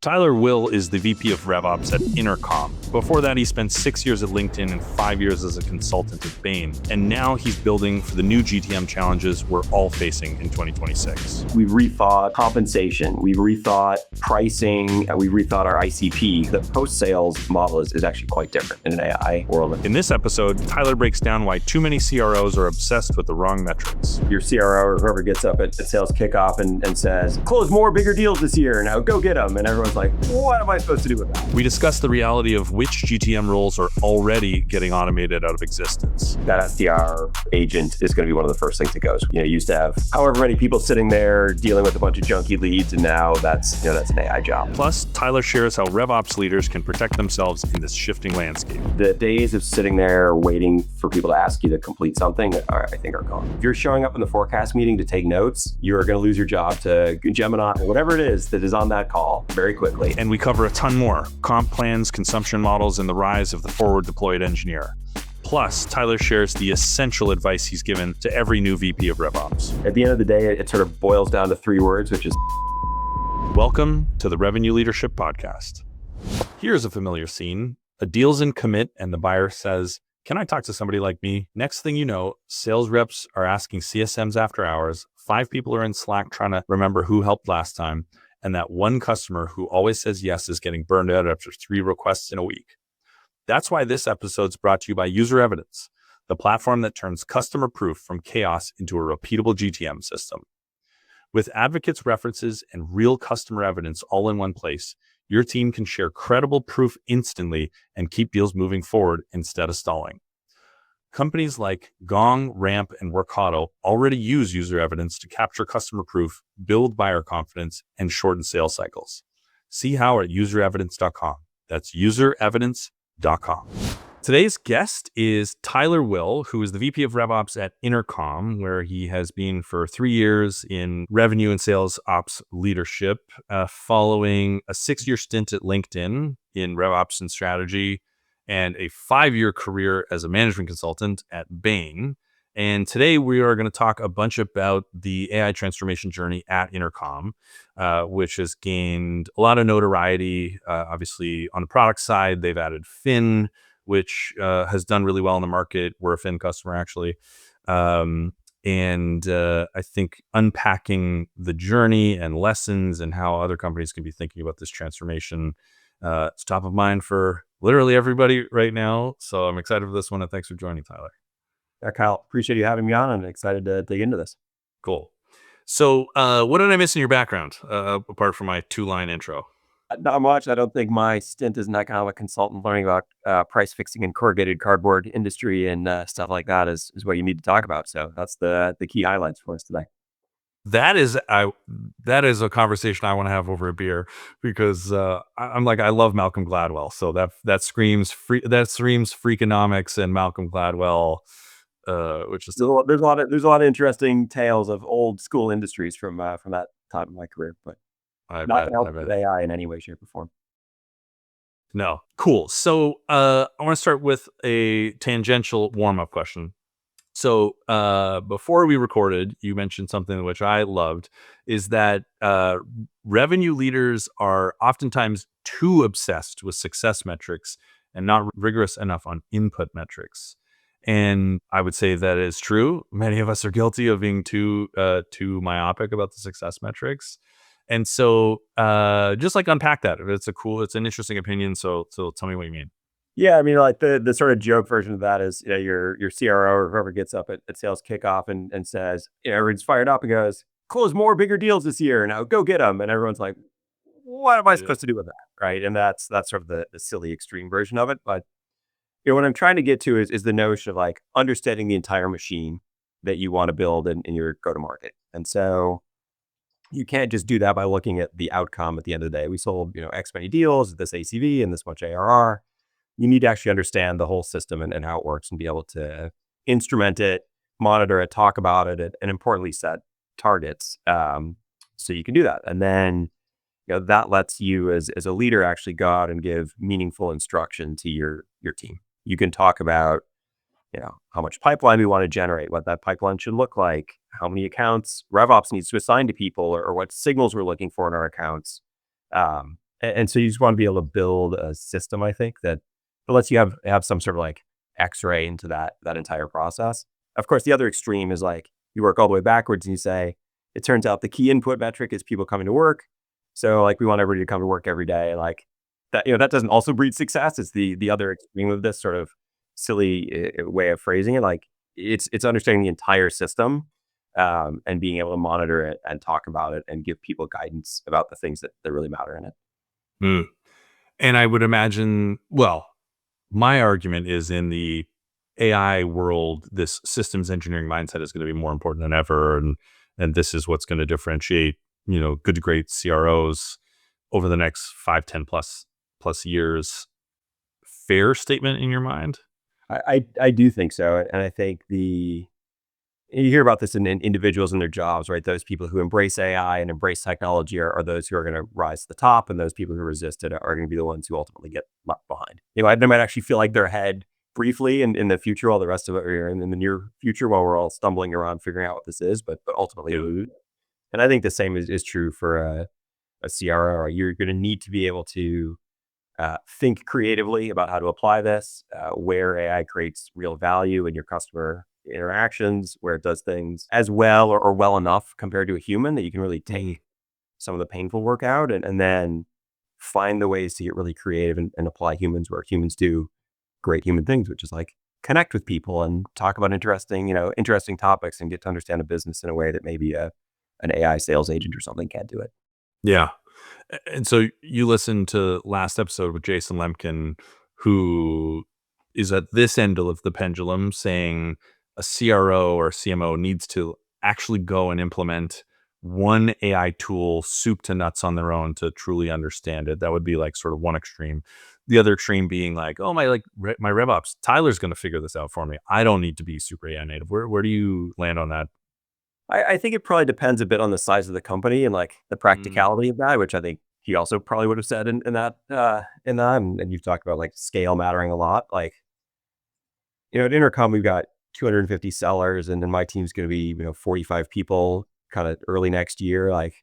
Tyler Will is the VP of RevOps at Intercom. Before that, he spent 6 years at LinkedIn and 5 years as a consultant at Bain. And now he's building for the new GTM challenges we're all facing in 2026. We've rethought compensation. We've rethought pricing. We've rethought our ICP. The post-sales model is actually quite different in an AI world. In this episode, Tyler breaks down why too many CROs are obsessed with the wrong metrics. Your CRO or whoever gets up at sales kickoff and says, close more bigger deals this year. Now go get them. And everyone's like, what am I supposed to do with that? We discuss the reality of which GTM roles are already getting automated out of existence. That SDR agent is going to be one of the first things that goes. You used to have however many people sitting there dealing with a bunch of junky leads, and now that's an AI job. Plus, Tyler shares how RevOps leaders can protect themselves in this shifting landscape. The days of sitting there waiting for people to ask you to complete something I think are gone. If you're showing up in the forecast meeting to take notes, you're going to lose your job to Gemini or whatever it is that is on that call very quickly. And we cover a ton more: comp plans, consumption models, and the rise of the forward deployed engineer. Plus, Tyler shares the essential advice he's given to every new VP of RevOps. At the end of the day, it sort of boils down to 3 words, which is... Welcome to the Revenue Leadership Podcast. Here's a familiar scene. A deal's in commit and the buyer says, "Can I talk to somebody like me?" Next thing you know, sales reps are asking CSMs after hours. 5 people are in Slack trying to remember who helped last time. And that one customer who always says yes is getting burned out after 3 requests in a week. That's why this episode's brought to you by User Evidence, the platform that turns customer proof from chaos into a repeatable GTM system. With advocates' references and real customer evidence all in one place, your team can share credible proof instantly and keep deals moving forward instead of stalling. Companies like Gong, Ramp, and Workato already use User Evidence to capture customer proof, build buyer confidence, and shorten sales cycles. See how at userevidence.com. That's userevidence.com. Today's guest is Tyler Will, who is the VP of RevOps at Intercom, where he has been for 3 years in revenue and sales ops leadership, following a 6-year stint at LinkedIn in RevOps and strategy, and a 5-year career as a management consultant at Bain. And today we are going to talk a bunch about the AI transformation journey at Intercom, which has gained a lot of notoriety. Obviously, on the product side, they've added Fin, which has done really well in the market. We're a Fin customer, actually. I think unpacking the journey and lessons and how other companies can be thinking about this transformation, it's top of mind for literally everybody right now. So I'm excited for this one, and thanks for joining, Tyler. Yeah, Kyle, appreciate you having me on. I'm excited to dig into this. Cool. So what did I miss in your background, apart from my 2-line intro? Not much. I don't think my stint as an economic consultant learning about price fixing and corrugated cardboard industry and stuff like that is what you need to talk about. So that's the key highlights for us today. That is a conversation I want to have over a beer, because I love Malcolm Gladwell. So that screams Freakonomics and Malcolm Gladwell, which is there's a lot of interesting tales of old school industries from that time of my career, but not help with AI in any way, shape, or form. No, cool. So I want to start with a tangential warm-up question. So before we recorded, you mentioned something which I loved, is that revenue leaders are oftentimes too obsessed with success metrics and not rigorous enough on input metrics. And I would say that is true. Many of us are guilty of being too myopic about the success metrics. And so just unpack that. It's an interesting opinion. So tell me what you mean. Yeah, I mean, like the sort of joke version of that is, your CRO or whoever gets up at sales kickoff and says, everyone's fired up and goes, close more bigger deals this year. Now go get them. And everyone's like, what am I supposed to do with that? Right. And that's sort of the silly extreme version of it. But what I'm trying to get to is the notion of understanding the entire machine that you want to build in your go-to-market. And so you can't just do that by looking at the outcome at the end of the day. We sold, X many deals, this ACV and this much ARR. You need to actually understand the whole system and how it works and be able to instrument it, monitor it, talk about it, and importantly set targets so you can do that. And then that lets you as a leader actually go out and give meaningful instruction to your team. You can talk about how much pipeline we want to generate, what that pipeline should look like, how many accounts RevOps needs to assign to people, or what signals we're looking for in our accounts. And so you just want to be able to build a system, I think, that lets you have some sort of like X-ray into that entire process. Of course, the other extreme is like you work all the way backwards and you say, it turns out the key input metric is people coming to work. So like we want everybody to come to work every day. Like that, that doesn't also breed success. It's the other extreme of this sort of silly way of phrasing it. Like it's understanding the entire system, and being able to monitor it and talk about it and give people guidance about the things that really matter in it. Mm. And I would imagine, well, my argument is in the AI world, this systems engineering mindset is going to be more important than ever, and this is what's going to differentiate, good to great CROs over the next 5, 10 plus years. Fair statement in your mind? I do think so, and I think you hear about this in individuals in their jobs, right? Those people who embrace AI and embrace technology are those who are going to rise to the top, and those people who resist it are going to be the ones who ultimately get left behind. They might actually feel like they're ahead briefly in the future, while the rest of it are in the near future, while we're all stumbling around figuring out what this is, but ultimately lose. And I think the same is true for a CRO. Right? You're going to need to be able to think creatively about how to apply this, where AI creates real value in your customer interactions, where it does things as well or well enough compared to a human that you can really take some of the painful work out, and then find the ways to get really creative and apply humans where humans do great human things, which is like connect with people and talk about interesting topics and get to understand a business in a way that maybe an AI sales agent or something can't do it. Yeah. And so you listened to last episode with Jason Lemkin, who is at this end of the pendulum, saying a CRO or CMO needs to actually go and implement one AI tool, soup to nuts, on their own to truly understand it. That would be like sort of one extreme. The other extreme being like, oh, my RevOps, Tyler's going to figure this out for me. I don't need to be super AI native. Where do you land on that? I think it probably depends a bit on the size of the company and like the Mm, practicality of that, which I think he also probably would have said in that. And you've talked about like scale mattering a lot. Like, at Intercom, we've got 250 sellers, and then my team's going to be, 45 people kind of early next year. Like,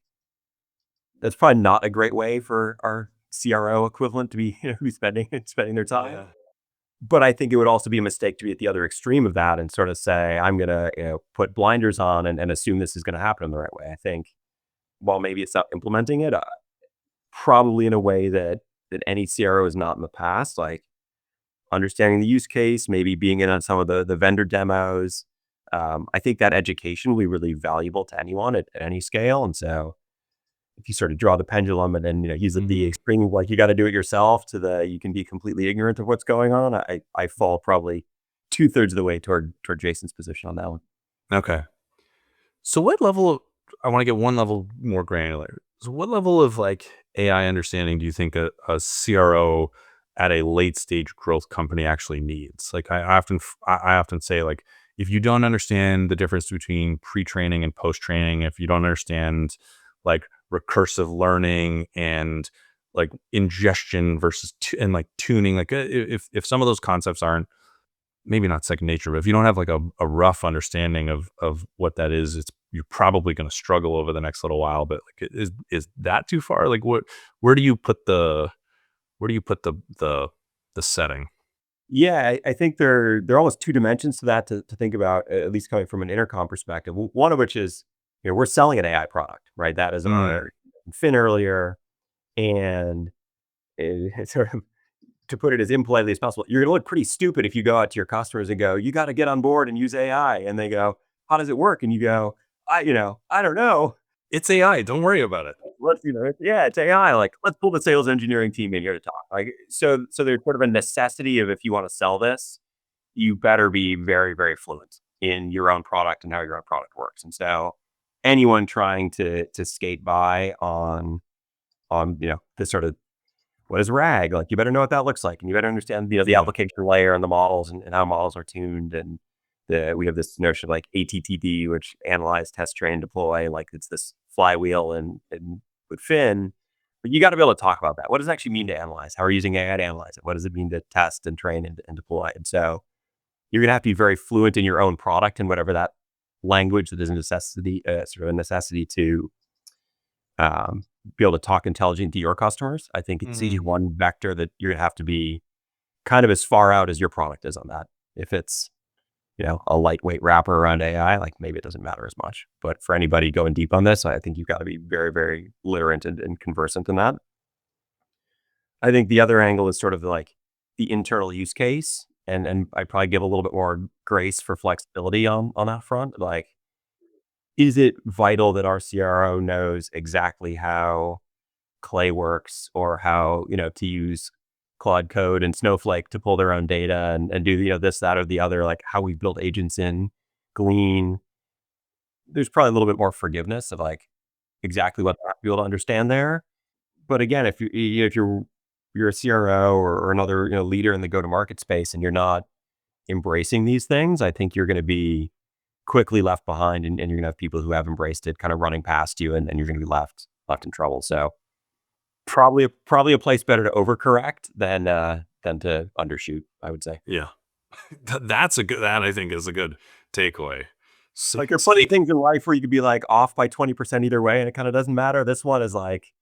that's probably not a great way for our CRO equivalent to be, be spending their time. yeah. But I think it would also be a mistake to be at the other extreme of that and sort of say, I'm going to, put blinders on and assume this is going to happen in the right way. I think while maybe it's not implementing it, probably in a way that any CRO is not in the past, like understanding the use case, maybe being in on some of the vendor demos. I think that education will be really valuable to anyone at any scale. And so if you sort of draw the pendulum and then, use the Mhm. extreme, like you got to do it yourself, to the you can be completely ignorant of what's going on. I fall probably 2/3 of the way toward Jason's position on that one. Okay. So what level of, I want to get one level more granular. So what level of like AI understanding do you think a CRO at a late stage growth company actually needs? Like I often say, like, if you don't understand the difference between pre-training and post-training, if you don't understand like recursive learning and like ingestion versus and like tuning, like if some of those concepts aren't, maybe not second nature, but if you don't have like a rough understanding of what that is, you're probably going to struggle over the next little while. But like, is that too far? Like, where do you put the where do you put the setting? Yeah, I think there are almost two dimensions to that to think about, at least coming from an intercom perspective. One of which is, we're selling an AI product, right? That is Mm, our fin earlier, and it's sort of, to put it as impolitely as possible, you're going to look pretty stupid if you go out to your customers and go, "You got to get on board and use AI," and they go, "How does it work?" And you go, I don't know. it's AI. Don't worry about it. Yeah, it's AI. Like, let's pull the sales engineering team in here to talk. Like, so there's sort of a necessity of, if you want to sell this, you better be very, very fluent in your own product and how your own product works. And so anyone trying to skate by on this sort of, what is RAG? Like, you better know what that looks like, and you better understand the Yeah. application layer and the models, and how models are tuned. And we have this notion of like ATTD, which analyze, test, train, deploy. Like, it's this flywheel and with Fin. But you got to be able to talk about that. What does it actually mean to analyze? How are you using AI to analyze it? What does it mean to test and train and deploy? And so you're going to have to be very fluent in your own product and whatever that language that is a necessity, sort of a necessity to be able to talk intelligent to your customers. I think it's Mhm. one vector that you're going to have to be kind of as far out as your product is on that. If it's, a lightweight wrapper around AI, like maybe it doesn't matter as much. But for anybody going deep on this, I think you've got to be very, very literate and conversant in that. I think the other angle is sort of like the internal use case. And I probably give a little bit more grace for flexibility on that front. Like, is it vital that our CRO knows exactly how Clay works, or how, to use Claude Code and Snowflake to pull their own data and do, this, that, or the other, like how we build agents in Glean? There's probably a little bit more forgiveness of like exactly what they have to be able to understand there. But again, if you're a CRO or another, leader in the go-to-market space and you're not embracing these things, I think you're going to be quickly left behind, and you're going to have people who have embraced it kind of running past you, and you're going to be left in trouble. So probably a place better to overcorrect than to undershoot, I would say. Yeah. That I think is a good takeaway. Like, there are plenty of things in life where you could be like off by 20% either way, and it kind of doesn't matter. This one is like,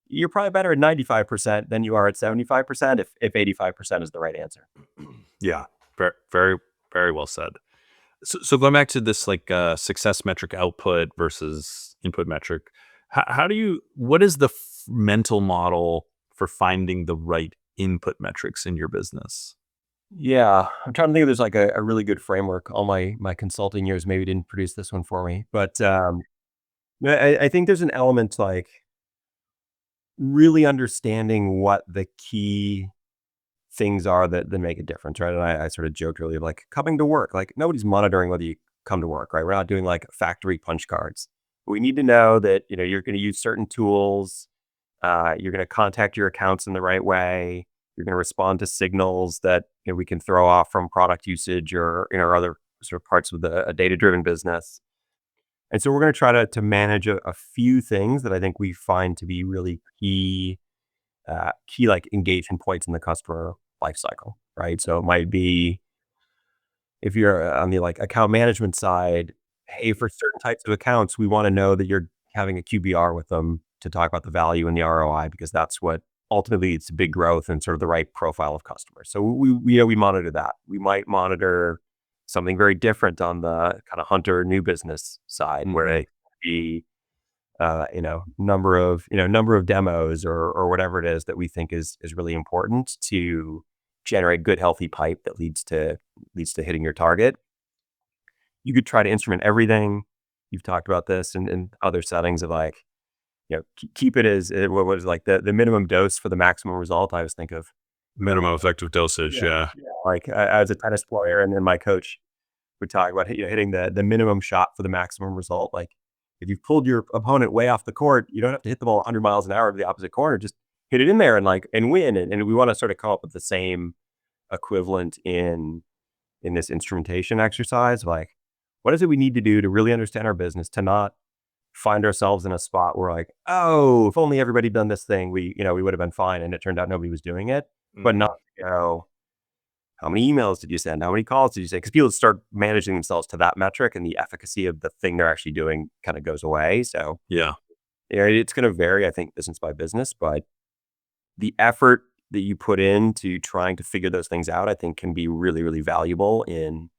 you're probably better at 95% than you are at 75% if 85% is the right answer. Yeah. Very, very, very well said. So going back to this success metric output versus input metric, what is the mental model for finding the right input metrics in your business? Yeah, I'm trying to think if there's like a really good framework. All my consulting years maybe didn't produce this one for me, but I think there's an element like really understanding what the key things are that make a difference, right? And I sort of joked earlier, like coming to work, like nobody's monitoring whether you come to work, right? We're not doing like factory punch cards. We need to know that, you're going to use certain tools. You're going to contact your accounts in the right way. You're going to respond to signals that, we can throw off from product usage or, or other sort of parts of a data-driven business. And so we're going to try to manage a few things that I think we find to be really key like engagement points in the customer life cycle, right? So it might be, if you're on the like account management side, hey, for certain types of accounts, we want to know that you're having a QBR with them to talk about the value and the ROI, because that's what ultimately leads to big growth and sort of the right profile of customers. So we monitor that. We might monitor something very different on the kind of hunter new business side, where it be number of demos or whatever it is that we think is really important to generate good, healthy pipe that leads to hitting your target. You could try to instrument everything. You've talked about this in other settings of like, keep it as what was like the minimum dose for the maximum result. I always think of Minimum effective dosage. Yeah. like I was a tennis player, and then my coach would talk about hitting the minimum shot for the maximum result. Like, if you've pulled your opponent way off the court, you don't have to hit the ball 100 miles an hour to the opposite corner. Just hit it in there and win. And we want to sort of come up with the same equivalent in this instrumentation exercise. Like, what is it we need to do to really understand our business, to not find ourselves in a spot where like, oh, if only everybody done this thing, we would have been fine. And it turned out nobody was doing it. But not, how many emails did you send? How many calls did you say? Because people start managing themselves to that metric, and the efficacy of the thing they're actually doing kind of goes away. So Yeah. it's going to vary, I think, business by business, but the effort that you put into trying to figure those things out, I think, can be really, really valuable in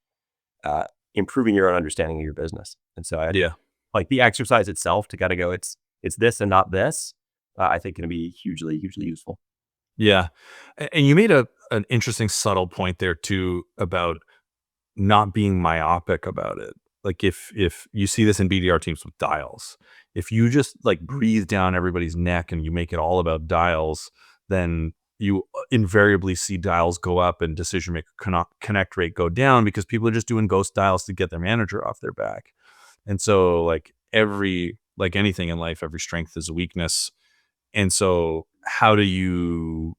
improving your own understanding of your business. And so Yeah. like the exercise itself to kind of go, it's this and not this, I think can be hugely, hugely useful. Yeah. And you made an interesting subtle point there too about not being myopic about it. Like if you see this in BDR teams with dials, if you just like breathe down everybody's neck and you make it all about dials, then you invariably see dials go up and decision maker connect rate go down, because people are just doing ghost dials to get their manager off their back. And so like anything in life, every strength is a weakness. And so how do you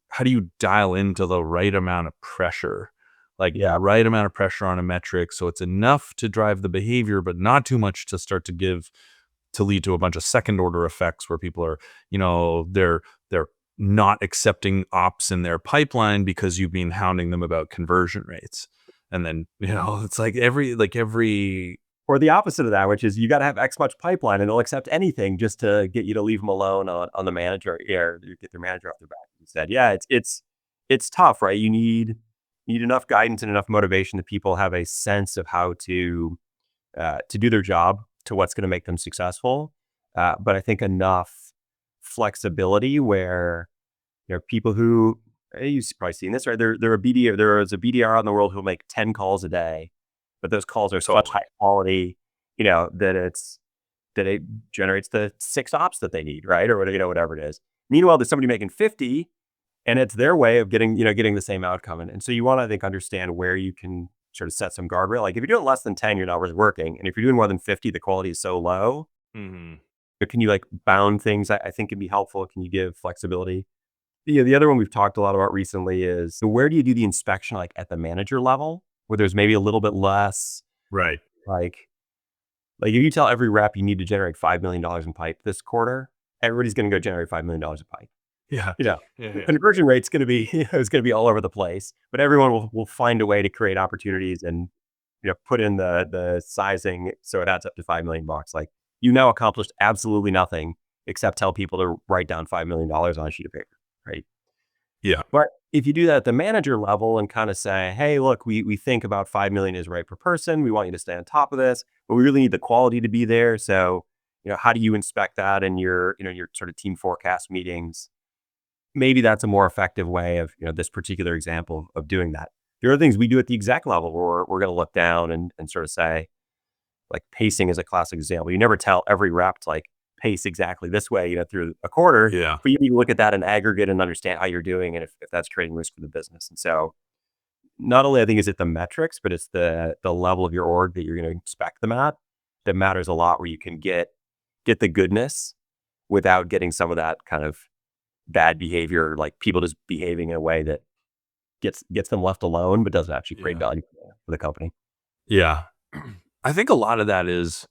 dial into the right amount of pressure? Like the right amount of pressure on a metric so it's enough to drive the behavior, but not too much to start to lead to a bunch of second order effects where people are, they're not accepting ops in their pipeline because you've been hounding them about conversion rates. And then, it's like every Or the opposite of that, which is you got to have X much pipeline and they'll accept anything just to get you to leave them alone on the manager, or get their manager off their back. Instead, yeah, it's tough, right? You need enough guidance and enough motivation that people have a sense of how to do their job, to what's going to make them successful. But I think enough flexibility where people who you've probably seen this, right? There is a BDR out in the world who'll make 10 calls a day, but those calls are such high quality, that it generates the 6 ops that they need, right? Or whatever it is. Meanwhile, there's somebody making 50, and it's their way of getting the same outcome. And so you want to, I think, understand where you can sort of set some guardrail. Like if you're doing less than 10, your number's working. And if you're doing more than 50, the quality is so low. But can you like bound things? I think can be helpful. Can you give flexibility? The other one we've talked a lot about recently is where do you do the inspection, like at the manager level, where there's maybe a little bit less, Right. Like if you tell every rep you need to generate $5 million in pipe this quarter, everybody's going to go generate $5 million in pipe. Yeah. Conversion rate's going to be, it's going to be all over the place, but everyone will find a way to create opportunities and, put in the sizing so it adds up to $5 million. Like you now accomplished absolutely nothing except tell people to write down $5 million on a sheet of paper, right? Yeah. But if you do that at the manager level and kind of say, hey, look, we think about 5 million is right per person. We want you to stay on top of this, but we really need the quality to be there. So, how do you inspect that in your sort of team forecast meetings? Maybe that's a more effective way of, this particular example of doing that. There are things we do at the exec level where we're going to look down and sort of say, like pacing is a classic example. You never tell every rep to like pace exactly this way, through a quarter. Yeah. But you need to look at that in aggregate and understand how you're doing and if that's creating risk for the business. And so not only I think is it the metrics, but it's the level of your org that you're going to inspect them at that matters a lot, where you can get the goodness without getting some of that kind of bad behavior, like people just behaving in a way that gets them left alone, but doesn't actually create value for the company. Yeah. I think a lot of that is,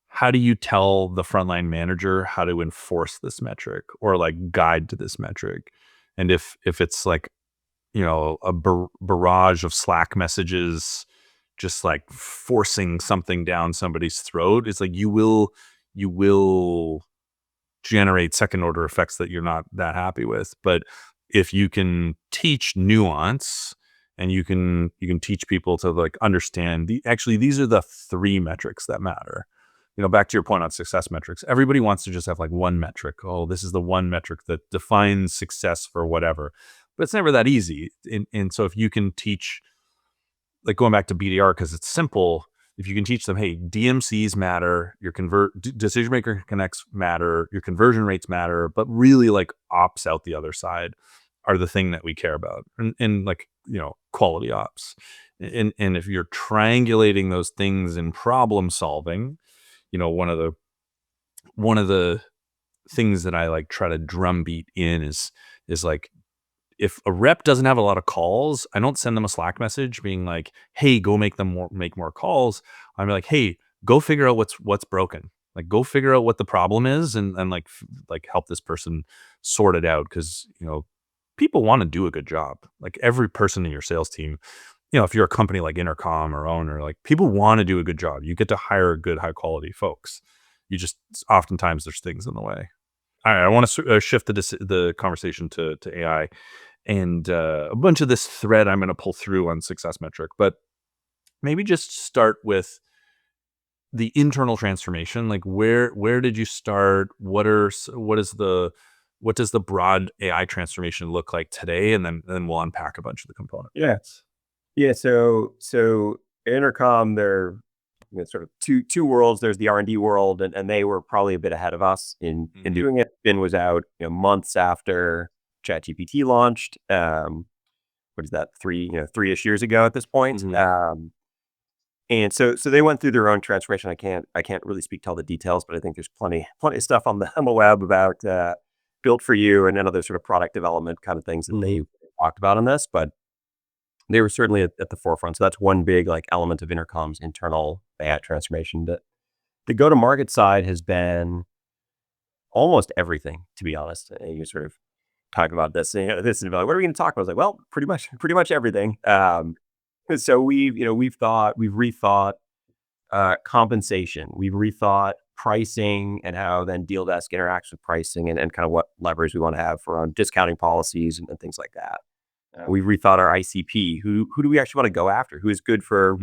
how do you tell the frontline manager how to enforce this metric or like guide to this metric? And if it's like, a barrage of Slack messages, just like forcing something down somebody's throat, it's like you will generate second order effects that you're not that happy with. But if you can teach nuance and you can teach people to like understand these are the 3 metrics that matter. Back to your point on success metrics, everybody wants to just have like one metric. Oh, this is the one metric that defines success for whatever, but it's never that easy. And so if you can teach, like going back to BDR, because it's simple, if you can teach them, hey, DMCs matter, your decision maker connects matter, your conversion rates matter, but really like ops out the other side are the thing that we care about, and like, quality ops. And if you're triangulating those things in problem solving, one of the things that I like try to drumbeat in is like, if a rep doesn't have a lot of calls, I don't send them a Slack message being like, hey, go make more calls. I'm like, hey, go figure out what's broken. Like, go figure out what the problem is and like help this person sort it out. Cause people want to do a good job. Like every person in your sales team, if you're a company like Intercom or Owner, like people want to do a good job. You get to hire good, high quality folks. You just, oftentimes there's things in the way. All right, I want to shift the conversation to AI and a bunch of this thread I'm going to pull through on success metric, but maybe just start with the internal transformation. Like where did you start? What does the broad AI transformation look like today? And then we'll unpack a bunch of the components. Yeah. So Intercom, they're sort of two worlds. There's the R&D world, and they were probably a bit ahead of us in doing it. Bin was out months after ChatGPT launched. What is that? 3-ish years ago at this point. And so they went through their own transformation. I can't really speak to all the details, but I think there's plenty of stuff on the web about built for you and other sort of product development kind of things that they talked about in this. But they were certainly at the forefront. So that's one big like element of Intercom's internal AI transformation. The go-to-market side has been almost everything, to be honest. You sort of talk about this, and like, what are we going to talk about? I was like, well, pretty much everything. So we've rethought Compensation. We've rethought pricing and how then deal desk interacts with pricing and kind of what levers we want to have for discounting policies and things like that. We've rethought our ICP. Who do we actually want to go after? Who is good for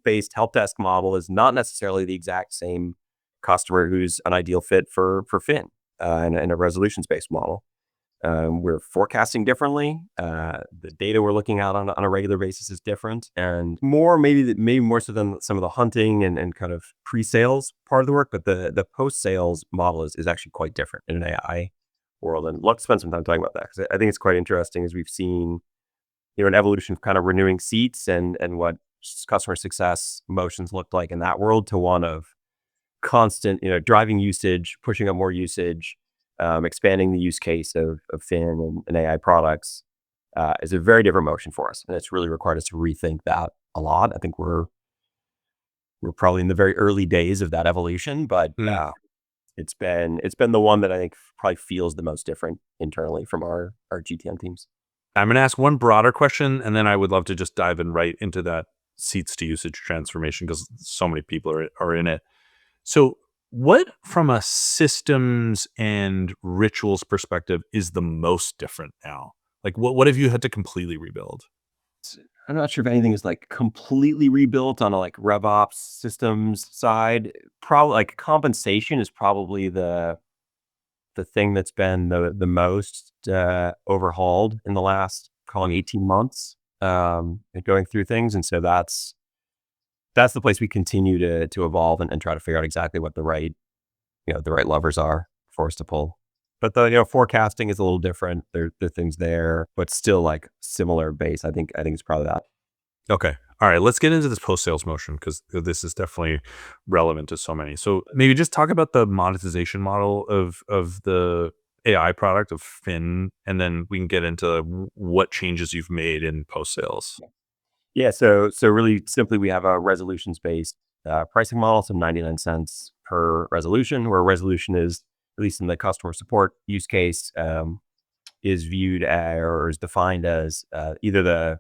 based help desk model is not necessarily the exact same customer who's an ideal fit for Fin and a resolutions based model. We're forecasting differently. The data we're looking at on a regular basis is different, and maybe more so than some of the hunting and kind of pre-sales part of the work. But the post-sales model is actually quite different in an AI world. And let's spend some time talking about that because I think it's quite interesting as we've seen, an evolution of kind of renewing seats and what customer success motions looked like in that world to one of constant, driving usage, pushing up more usage. Expanding the use case of Fin and AI products is a very different motion for us, and it's really required us to rethink that a lot. I think we're probably in the very early days of that evolution, but it's been the one that I think probably feels the most different internally from our GTM teams. I'm going to ask one broader question, and then I would love to just dive in right into that seats to usage transformation because so many people are in it. So what, from a systems and rituals perspective, is the most different now? Like, what have you had to completely rebuild? I'm not sure if anything is like completely rebuilt on a like RevOps systems side. Probably like compensation is probably the thing that's been the most overhauled in the last, calling 18 months, going through things, and so that's the place we continue to evolve and try to figure out exactly what the right levers are for us to pull. But the forecasting is a little different. There are things there, but still like similar base. I think it's probably that. Okay. All right. Let's get into this post-sales motion because this is definitely relevant to so many. So maybe just talk about the monetization model of the AI product of Fin, and then we can get into what changes you've made in post-sales. Yeah. So really simply, we have a resolutions-based pricing model. So 99 cents per resolution, where resolution is, at least in the customer support use case, is viewed or is defined as either the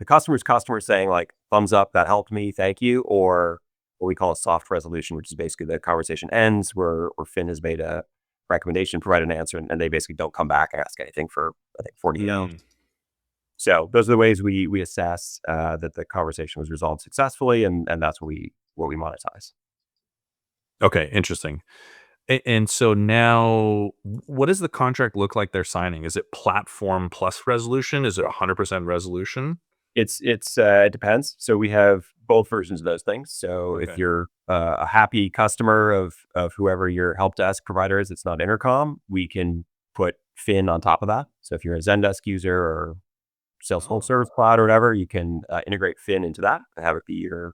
customer's customer saying like, thumbs up, that helped me, thank you, or what we call a soft resolution, which is basically the conversation ends where Fin has made a recommendation, provided an answer, and they basically don't come back and ask anything for, I think, 48 hours. So those are the ways we assess that the conversation was resolved successfully, and that's what we monetize. Okay, interesting. And so now, what does the contract look like they're signing? Is it platform plus resolution? Is it 100% resolution? It depends. So we have both versions of those things. So if you're a happy customer of whoever your help desk provider is, it's not Intercom, we can put Fin on top of that. So if you're a Zendesk user or Salesforce Service Cloud or whatever, you can integrate Fin into that and have it be your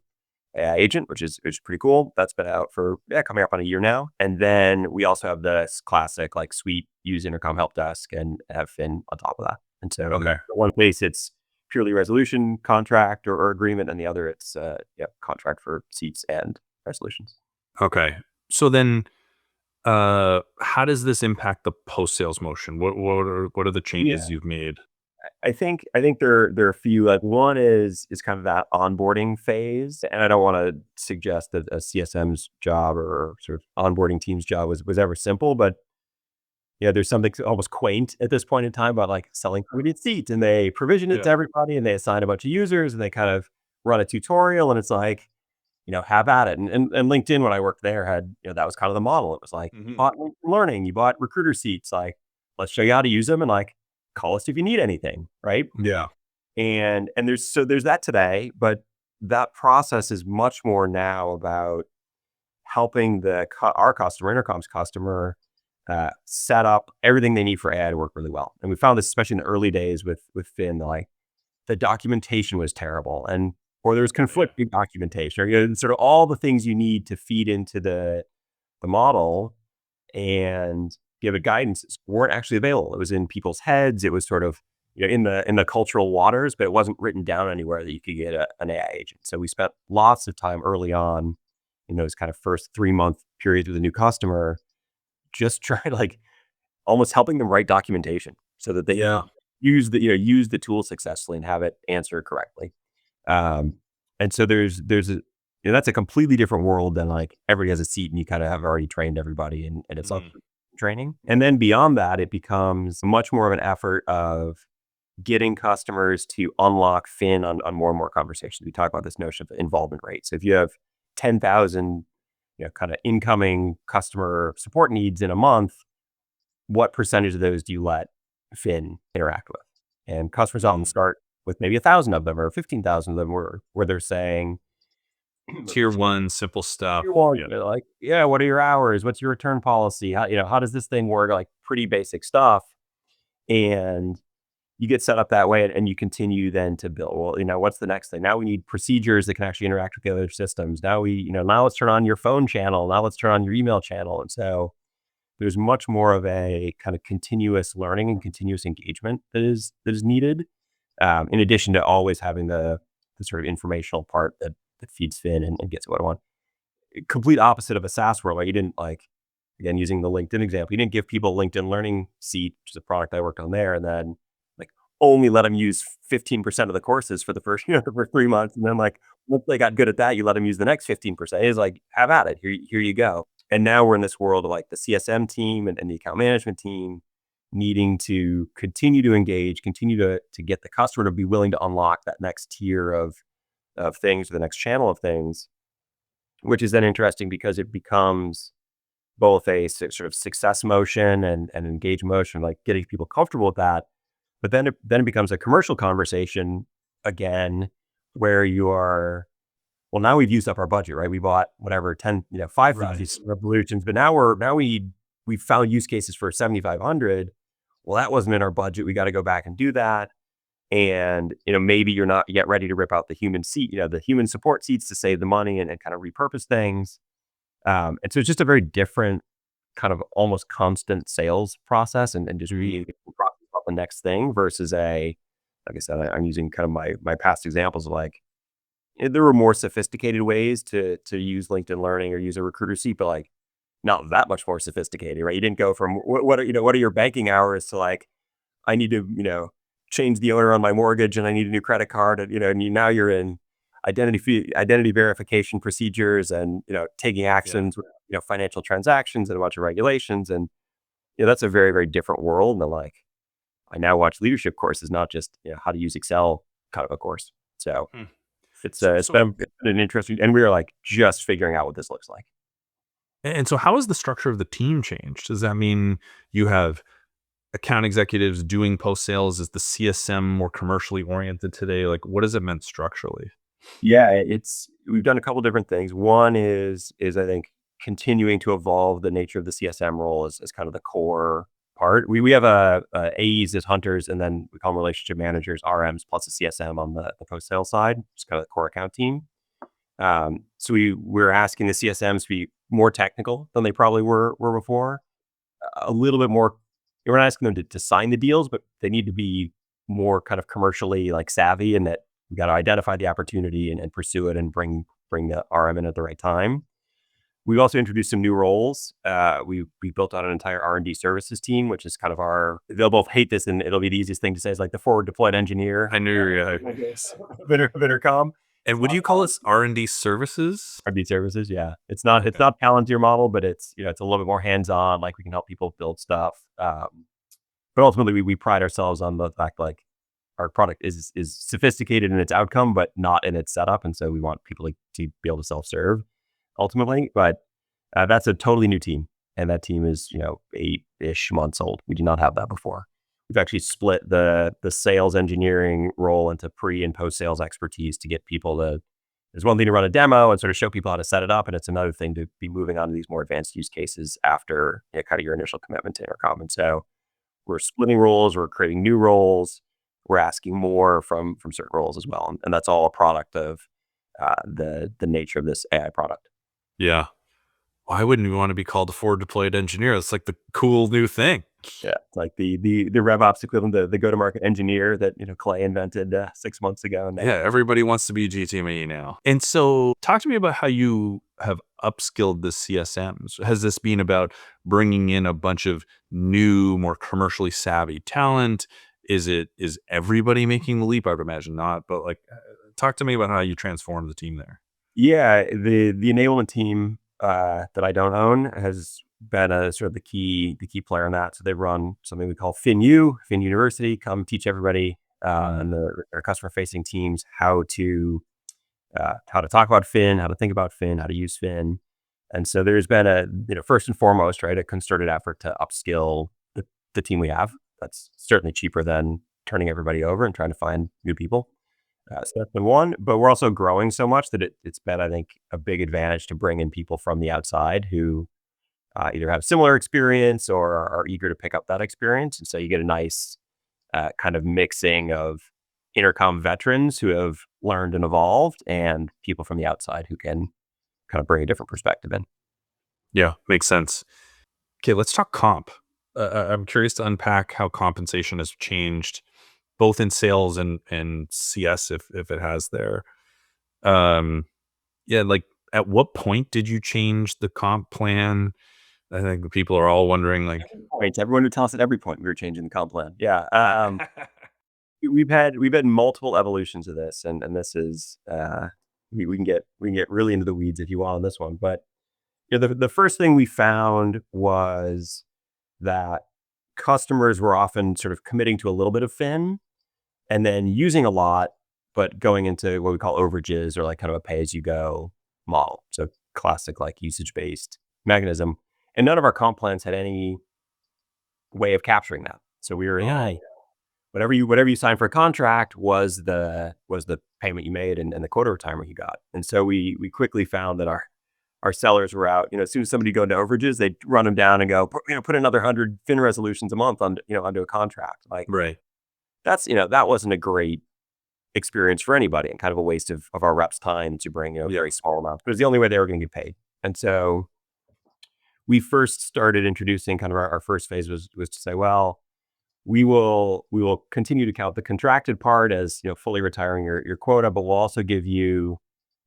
AI agent, which is pretty cool. That's been out for coming up on a year now. And then we also have this classic like suite, use Intercom help desk and have Fin on top of that. And so one place it's purely resolution contract or agreement, and the other it's contract for seats and resolutions. Okay. So then how does this impact the post-sales motion? What are the changes you've made? I think there are a few. Like one is kind of that onboarding phase, and I don't want to suggest that a CSM's job or sort of onboarding team's job was ever simple, but there's something almost quaint at this point in time about like selling committed seats, and they provision it to everybody, and they assign a bunch of users, and they kind of run a tutorial, and it's like, have at it. And LinkedIn, when I worked there, had that was kind of the model. It was like, you bought learning, you bought recruiter seats, like let's show you how to use them, and like call us if you need anything, right? Yeah. And there's that today, but that process is much more now about helping our customer, Intercom's customer, set up everything they need for AI to work really well. And we found this especially in the early days with Fin, like the documentation was terrible, or there was conflicting documentation, or sort of all the things you need to feed into the model and give it guidance weren't actually available. It was in people's heads. It was sort of in the cultural waters, but it wasn't written down anywhere that you could get an AI agent. So we spent lots of time early on in those kind of first 3-month periods with a new customer, just trying like almost helping them write documentation so that they use the tool successfully and have it answer correctly. And so there's that's a completely different world than like everybody has a seat and you kind of have already trained everybody and it's all training. And then beyond that, it becomes much more of an effort of getting customers to unlock Fin on more and more conversations. We talk about this notion of involvement rate. So if you have 10,000, kind of incoming customer support needs in a month, what percentage of those do you let Fin interact with? And customers often start with maybe 1,000 of them or 15,000 of them where they're saying, Tier one, simple stuff. they're like, yeah, what are your hours? What's your return policy? How does this thing work? Like pretty basic stuff. And you get set up that way and you continue then to build. Well, what's the next thing? Now we need procedures that can actually interact with the other systems. Now now let's turn on your phone channel. Now let's turn on your email channel. And so there's much more of a kind of continuous learning and continuous engagement that is needed. In addition to always having the sort of informational part that feeds Fin and gets what I want. Complete opposite of a SaaS world. Like you didn't again, using the LinkedIn example, you didn't give people a LinkedIn Learning seat, which is a product I worked on there, and then only let them use 15% of the courses for the first, for 3 months. And then once they got good at that, you let them use the next 15%. It's like, have at it. Here you go. And now we're in this world of the CSM team and the account management team needing to continue to engage, continue to get the customer to be willing to unlock that next tier of things or the next channel of things, which is then interesting because it becomes both a sort of success motion and engage motion, like getting people comfortable with that. But then it becomes a commercial conversation again, where you are, well, now we've used up our budget, right? We bought whatever 5 of these revolutions, but now we've found use cases for 7,500. Well, that wasn't in our budget. We got to go back and do that. And maybe you're not yet ready to rip out the human seat, the human support seats to save the money and kind of repurpose things. And so it's just a very different kind of almost constant sales process and just really about the next thing versus like I said, I'm using kind of my past examples of there were more sophisticated ways to use LinkedIn Learning or use a recruiter seat, but not that much more sophisticated, right? You didn't go from what are your banking hours to I need to, change the owner on my mortgage and I need a new credit card and, and now you're in identity verification procedures and, taking actions with, financial transactions and a bunch of regulations. And, that's a very, very different world. And I now watch leadership courses, not just, how to use Excel kind of a course. So it's been an interesting, and we are just figuring out what this looks like. And so how has the structure of the team changed? Does that mean you have account executives doing post sales? Is the CSM more commercially oriented today? What has it meant structurally? Yeah, we've done a couple different things. One is I think continuing to evolve the nature of the CSM role as kind of the core part. We have AEs as hunters, and then we call them relationship managers, RMs plus a CSM on the post sales side. It's kind of the core account team. So we're asking the CSMs to be more technical than they probably were before. A little bit more. We're not asking them to sign the deals, but they need to be more kind of commercially savvy, and that we got to identify the opportunity and pursue it and bring the RM in at the right time. We've also introduced some new roles. We built out an entire R&D services team, which is kind of they'll both hate this and it'll be the easiest thing to say is the forward deployed engineer. I knew you were going of Intercom. And would you call this R&D services? R&D services, yeah. It's not Palantir model, but it's it's a little bit more hands-on. We can help people build stuff. But ultimately, we pride ourselves on the fact our product is sophisticated in its outcome, but not in its setup, and so we want people to be able to self-serve ultimately. But that's a totally new team, and that team is 8-ish months old. We did not have that before. We've actually split the sales engineering role into pre and post sales expertise to get people to. There's one thing to run a demo and sort of show people how to set it up, and it's another thing to be moving on to these more advanced use cases after kind of your initial commitment to Intercom. And so we're splitting roles, we're creating new roles, we're asking more from certain roles as well, and that's all a product of the nature of this AI product. Yeah. Why wouldn't we want to be called a forward deployed engineer? It's the cool new thing. Yeah, it's the RevOps equivalent, the go-to-market engineer that Clay invented 6 months ago. Yeah, everybody wants to be GTME now. And so talk to me about how you have upskilled the CSMs. Has this been about bringing in a bunch of new, more commercially savvy talent? Is everybody making the leap? I would imagine not, but talk to me about how you transform the team there. Yeah, the enablement team that I don't own has been a sort of the key player in that. So they run something we call Fin University, come teach everybody and our customer facing teams how to talk about Fin, how to think about Fin, how to use Fin. And so there's been first and foremost, right, a concerted effort to upskill the team we have. That's certainly cheaper than turning everybody over and trying to find new people. So that's been one, but we're also growing so much that it's been, I think, a big advantage to bring in people from the outside who either have similar experience or are eager to pick up that experience. And so you get a nice kind of mixing of intercom veterans who have learned and evolved and people from the outside who can kind of bring a different perspective in. Yeah, makes sense. Okay, let's talk comp. I'm curious to unpack how compensation has changed both in sales and CS if it has there. Um, yeah, like at what point did you change the comp plan? I think people are all wondering, like, Points. Everyone would tell us at every point we were changing the comp plan. Yeah. We've had multiple evolutions of this, and this is we can get really into the weeds if you want on this one. But the first thing we found was that customers were often sort of committing to a little bit of Fin and then using a lot, but going into what we call overages or like kind of a pay as you go model. So classic like usage based mechanism. And none of our comp plans had any way of capturing that. So we were, yeah, whatever you signed for a contract was the payment you made and the quota retirement you got. And so we quickly found that our sellers were out. As soon as somebody go into overages, they'd run them down and go, put another 100 Fin resolutions a month on onto a contract. Like right. that's that wasn't a great experience for anybody and kind of a waste of our reps' time to bring very small amounts. But it was the only way they were going to get paid. And so we first started introducing kind of our first phase was to say, well, we will continue to count the contracted part as fully retiring your quota, but we'll also give you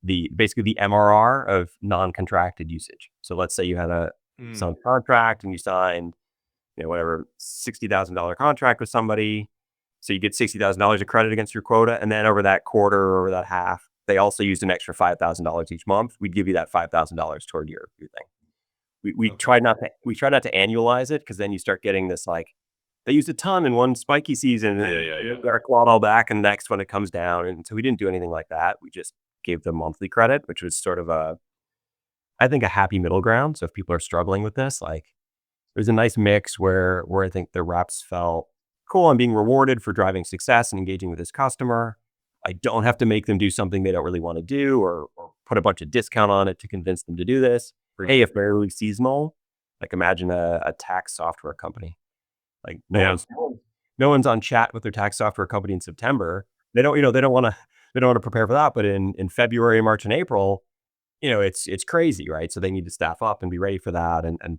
basically the MRR of non-contracted usage. So let's say you had some contract and you signed whatever $60,000 contract with somebody, so you get $60,000 of credit against your quota, and then over that quarter or over that half, they also used an extra $5,000 each month. We'd give you that $5,000 toward your thing. We tried not to annualize it because then you start getting this like they used a ton in one spiky season. Yeah. Our clawed all back, and next when it comes down, and so we didn't do anything like that. We just gave them monthly credit, which was sort of I think a happy middle ground. So if people are struggling with this, like there's a nice mix where I think the reps felt cool. I'm being rewarded for driving success and engaging with this customer. I don't have to make them do something they don't really want to do or put a bunch of discount on it to convince them to do this. Hey, if they're really seasonal, like imagine a tax software company. Like no one's on chat with their tax software company in September. They don't want to prepare for that. But in February, March, and April, it's crazy, right? So they need to staff up and be ready for that. And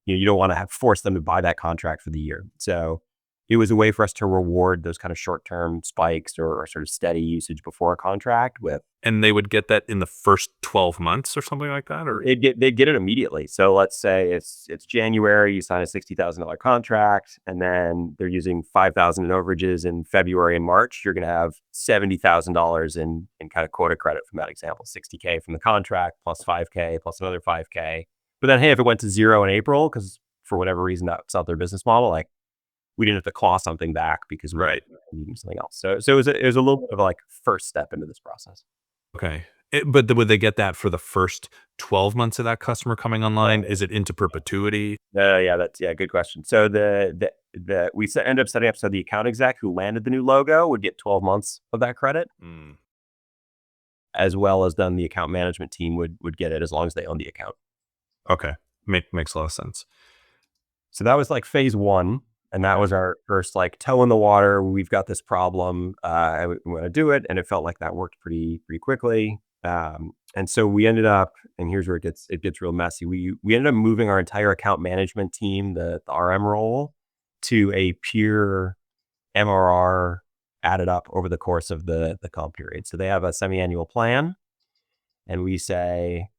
you don't want to force them to buy that contract for the year. So it was a way for us to reward those kind of short-term spikes or sort of steady usage before a contract with. And they would get that in the first 12 months or something like that? Or They'd get it immediately. So let's say it's January, you sign a $60,000 contract, and then they're using $5,000 in overages in February and March. You're going to have $70,000 in kind of quota credit from that example, $60K from the contract plus $5K plus another $5K. But then, hey, if it went to zero in April, because for whatever reason that's not their business model, like we didn't have to claw something back because we were needing something else. So it was a little bit of like first step into this process. okay. But would they get that for the first 12 months of that customer coming online? Is it into perpetuity? Yeah, good question. So we end up setting up so the account exec who landed the new logo would get 12 months of that credit, as well as then the account management team would get it as long as they own the account. Okay, makes a lot of sense. So that was like phase one. And that was our first like toe in the water. We've got this problem. We want to do it. And it felt like that worked pretty quickly. And so we ended up, and here's where it gets real messy. We ended up moving our entire account management team, the RM role, to a pure MRR added up over the course of the comp period. So they have a semi-annual plan. And we say,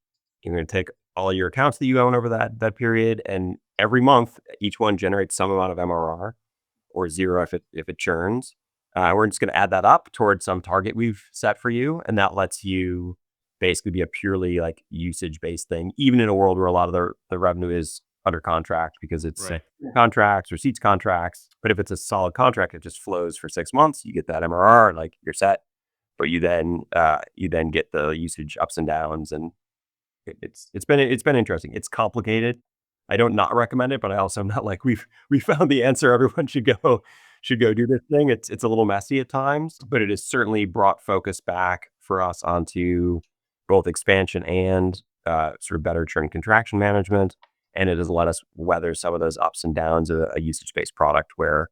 you're going to take all your accounts that you own over that period, and every month each one generates some amount of MRR or zero if it churns. We're just going to add that up towards some target we've set for you, and that lets you basically be a purely like usage-based thing, even in a world where a lot of the revenue is under contract because it's Right. contracts or seats contracts. But if it's a solid contract, it just flows for 6 months. You get that MRR, like you're set. But you then get the usage ups and downs, and it's been interesting. It's complicated. I don't not recommend it, but I also am not like we found the answer. Everyone should go do this thing. It's a little messy at times, but it has certainly brought focus back for us onto both expansion and sort of better churn contraction management. And it has let us weather some of those ups and downs of a usage-based product where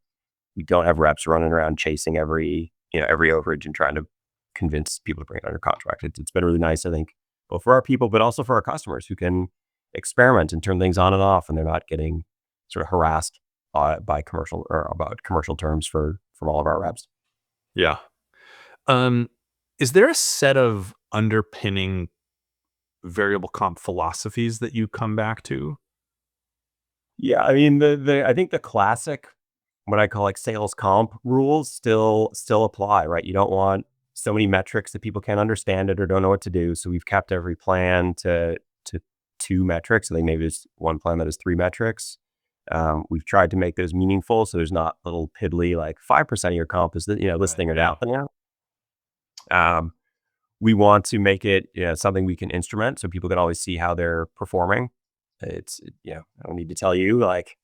we don't have reps running around chasing every overage and trying to convince people to bring it under contract. It's been really nice, I think, both for our people, but also for our customers who can experiment and turn things on and off, and they're not getting sort of harassed by commercial or about commercial terms from all of our reps. Yeah. Is there a set of underpinning variable comp philosophies that you come back to? Yeah, I mean I think the classic, what I call like sales comp rules still apply, right? You don't want so many metrics that people can't understand it or don't know what to do. So we've kept every plan to 2 metrics. I think maybe there's one plan that has 3 metrics. We've tried to make those meaningful, so there's not little piddly like 5% of your comp is this Right. thing or Yeah. that. We want to make it something we can instrument so people can always see how they're performing. I don't need to tell you, like,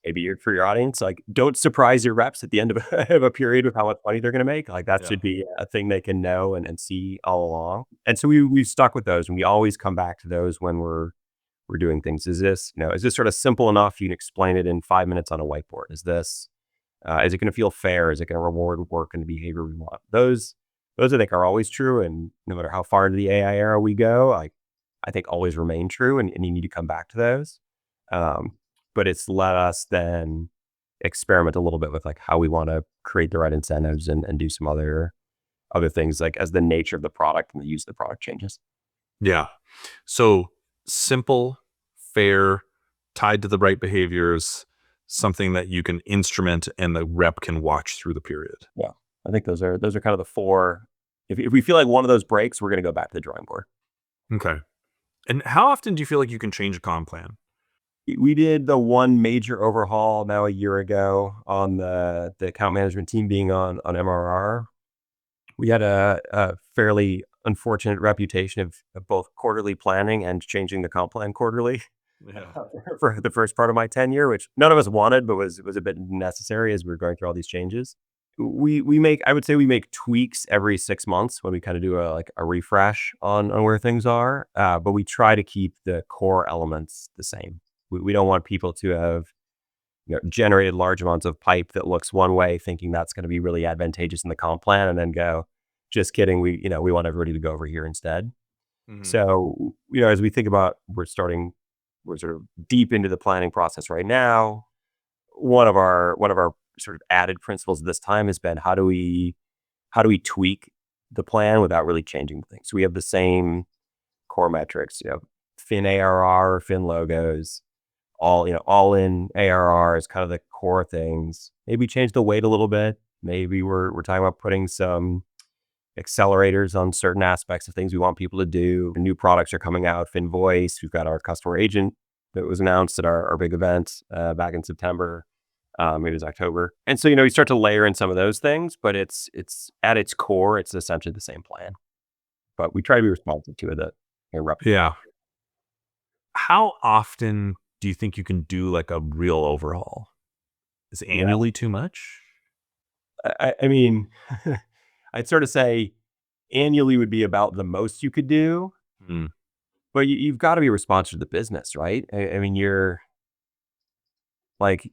maybe for your audience, like, don't surprise your reps at the end of of a period with how much money they're going to make. Like, that Yeah. should be a thing they can know and see all along. And so we've stuck with those, and we always come back to those when we're doing things. Is this sort of simple enough you can explain it in 5 minutes on a whiteboard? Is it going to feel fair? Is it going to reward work and the behavior we want? Those I think are always true, and no matter how far into the AI era we go, like, I think always remain true, and you need to come back to those. But it's let us then experiment a little bit with like how we want to create the right incentives and do some other things, like as the nature of the product and the use of the product changes. Yeah. So simple, fair, tied to the right behaviors, something that you can instrument and the rep can watch through the period. Yeah, I think those are kind of the four. If we feel like one of those breaks, we're going to go back to the drawing board. Okay. And how often do you feel like you can change a comp plan? We did the one major overhaul now a year ago on the account management team being on MRR. We had a fairly unfortunate reputation of both quarterly planning and changing the comp plan quarterly Yeah. for the first part of my tenure, which none of us wanted, but was a bit necessary as we were going through all these changes. I would say we make tweaks every 6 months when we kind of do a refresh on where things are, but we try to keep the core elements the same. We don't want people to have generated large amounts of pipe that looks one way, thinking that's going to be really advantageous in the comp plan, and then go, just kidding. We want everybody to go over here instead. Mhm. So as we think about, we're sort of deep into the planning process right now. One of our sort of added principles this time has been how do we tweak the plan without really changing things. So we have the same core metrics, fin ARR, fin logos, all in ARR is kind of the core things. Maybe change the weight a little bit. Maybe we're talking about putting some accelerators on certain aspects of things we want people to do. New products are coming out. Fin Voice. We've got our customer agent that was announced at our big event back in September. Maybe it was October. And so you start to layer in some of those things, but it's at its core, it's essentially the same plan. But we try to be responsive to it. Yeah. How often do you think you can do like a real overhaul? Is annually too much? I mean, I'd sort of say annually would be about the most you could do, Hmm. but you've got to be responsive to the business, right? I mean, you're like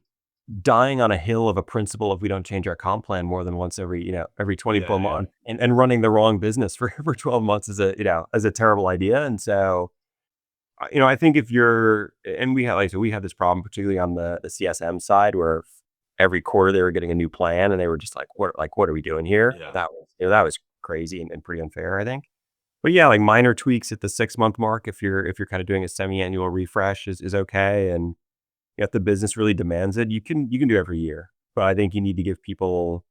dying on a hill of a principle if we don't change our comp plan more than once every 24 Yeah. months, and running the wrong business for 12 months is a terrible idea. And so, I think if you're, and we had this problem, particularly on the CSM side, where every quarter they were getting a new plan and they were just like, what are we doing here? Yeah. That was crazy and pretty unfair, I think. But yeah, like minor tweaks at the 6 month mark, if you're kind of doing a semi-annual refresh is okay. And if the business really demands it, you can do every year. But I think you need to give people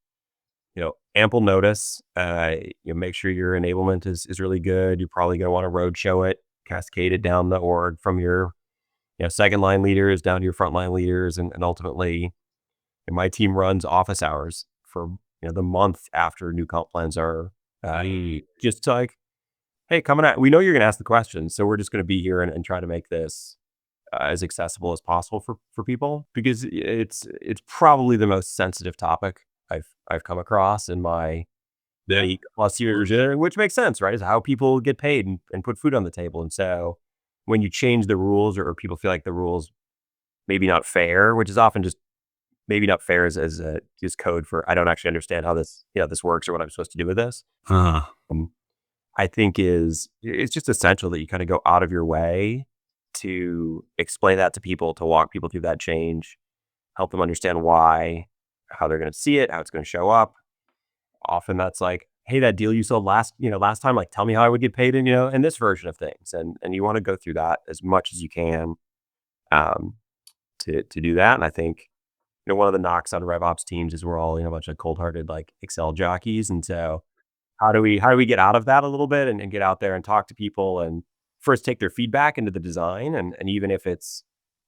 ample notice. Make sure your enablement is really good. You're probably going to want to roadshow it, cascade it down the org from your second line leaders down to your frontline leaders, and ultimately, my team runs office hours for the month after new comp plans are just like, hey, coming out. We know you're going to ask the questions, so we're just going to be here and try to make this as accessible as possible for people, because it's probably the most sensitive topic I've come across in my 8+ years, which makes sense, right? Is how people get paid and put food on the table. And so when you change the rules, or people feel like the rules maybe not fair, which is often just maybe not fair as just code for I don't actually understand how this works or what I'm supposed to do with this. Uh-huh. I think it's just essential that you kind of go out of your way to explain that to people, to walk people through that change, help them understand why, how they're going to see it, how it's going to show up. Often that's like, hey, that deal you sold last time, like, tell me how I would get paid in this version of things. And you want to go through that as much as you can to do that. And I think, one of the knocks on RevOps teams is we're all, a bunch of cold-hearted, like, Excel jockeys. And so how do we get out of that a little bit and get out there and talk to people and first take their feedback into the design? And even if it's,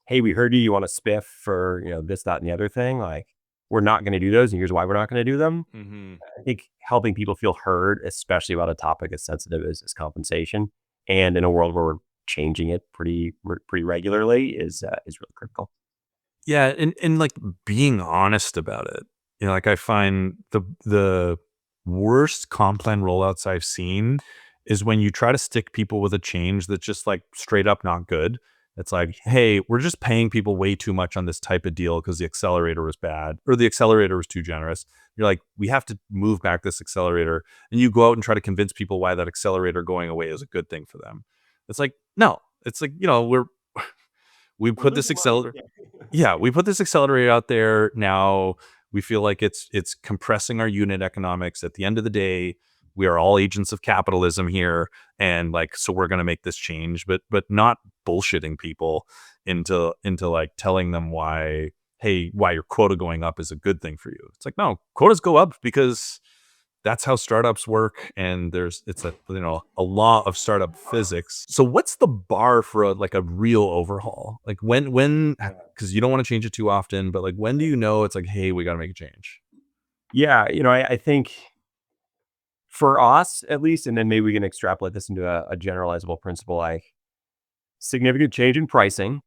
hey, we heard you want to spiff for, this, that, and the other thing, like, we're not going to do those, and here's why we're not going to do them. Mm-hmm. I think helping people feel heard, especially about a topic as sensitive as compensation, and in a world where we're changing it pretty regularly, is really critical. Yeah, and like being honest about it. Like, I find the worst comp plan rollouts I've seen is when you try to stick people with a change that's just like straight up not good. It's like, hey, we're just paying people way too much on this type of deal because the accelerator was bad or the accelerator was too generous. You're like, we have to move back this accelerator. And you go out and try to convince people why that accelerator going away is a good thing for them. It's like, no, it's like, we put this accelerator. Yeah, we put this accelerator out there. Now we feel like it's compressing our unit economics. At the end of the day, we are all agents of capitalism here, and like, so we're going to make this change, but not bullshitting people into like telling them why your quota going up is a good thing for you. It's like, no, quotas go up because that's how startups work, and it's a law of startup physics. So what's the bar for a real overhaul? Like, when because you don't want to change it too often, but like, when do you know it's like, hey, we got to make a change? Yeah, I think for us at least, and then maybe we can extrapolate this into a generalizable principle, like significant change in pricing.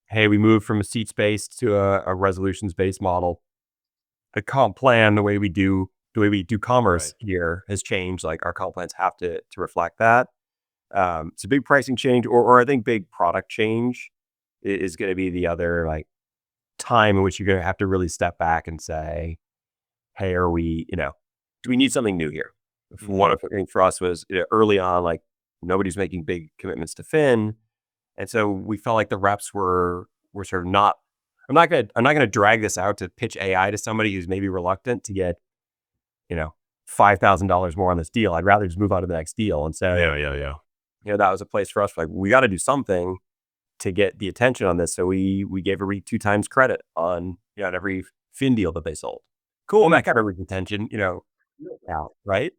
Hey, we moved from a seats based to a resolutions based model. The comp plan, the way we do commerce here has changed. Like, our comp plans have to reflect that. It's a big pricing change, or I think big product change is going to be the other, like, time in which you're going to have to really step back and say, hey, do we need something new here? One of the things for us was, early on, like, nobody's making big commitments to Fin. And so we felt like the reps were sort of not, I'm not gonna drag this out to pitch AI to somebody who's maybe reluctant to get, $5,000 more on this deal. I'd rather just move on to the next deal. And so Yeah. that was a place for us, like, we got to do something to get the attention on this. So we gave every 2 times credit on on every Fin deal that they sold. Cool, that got everybody's attention, now, right?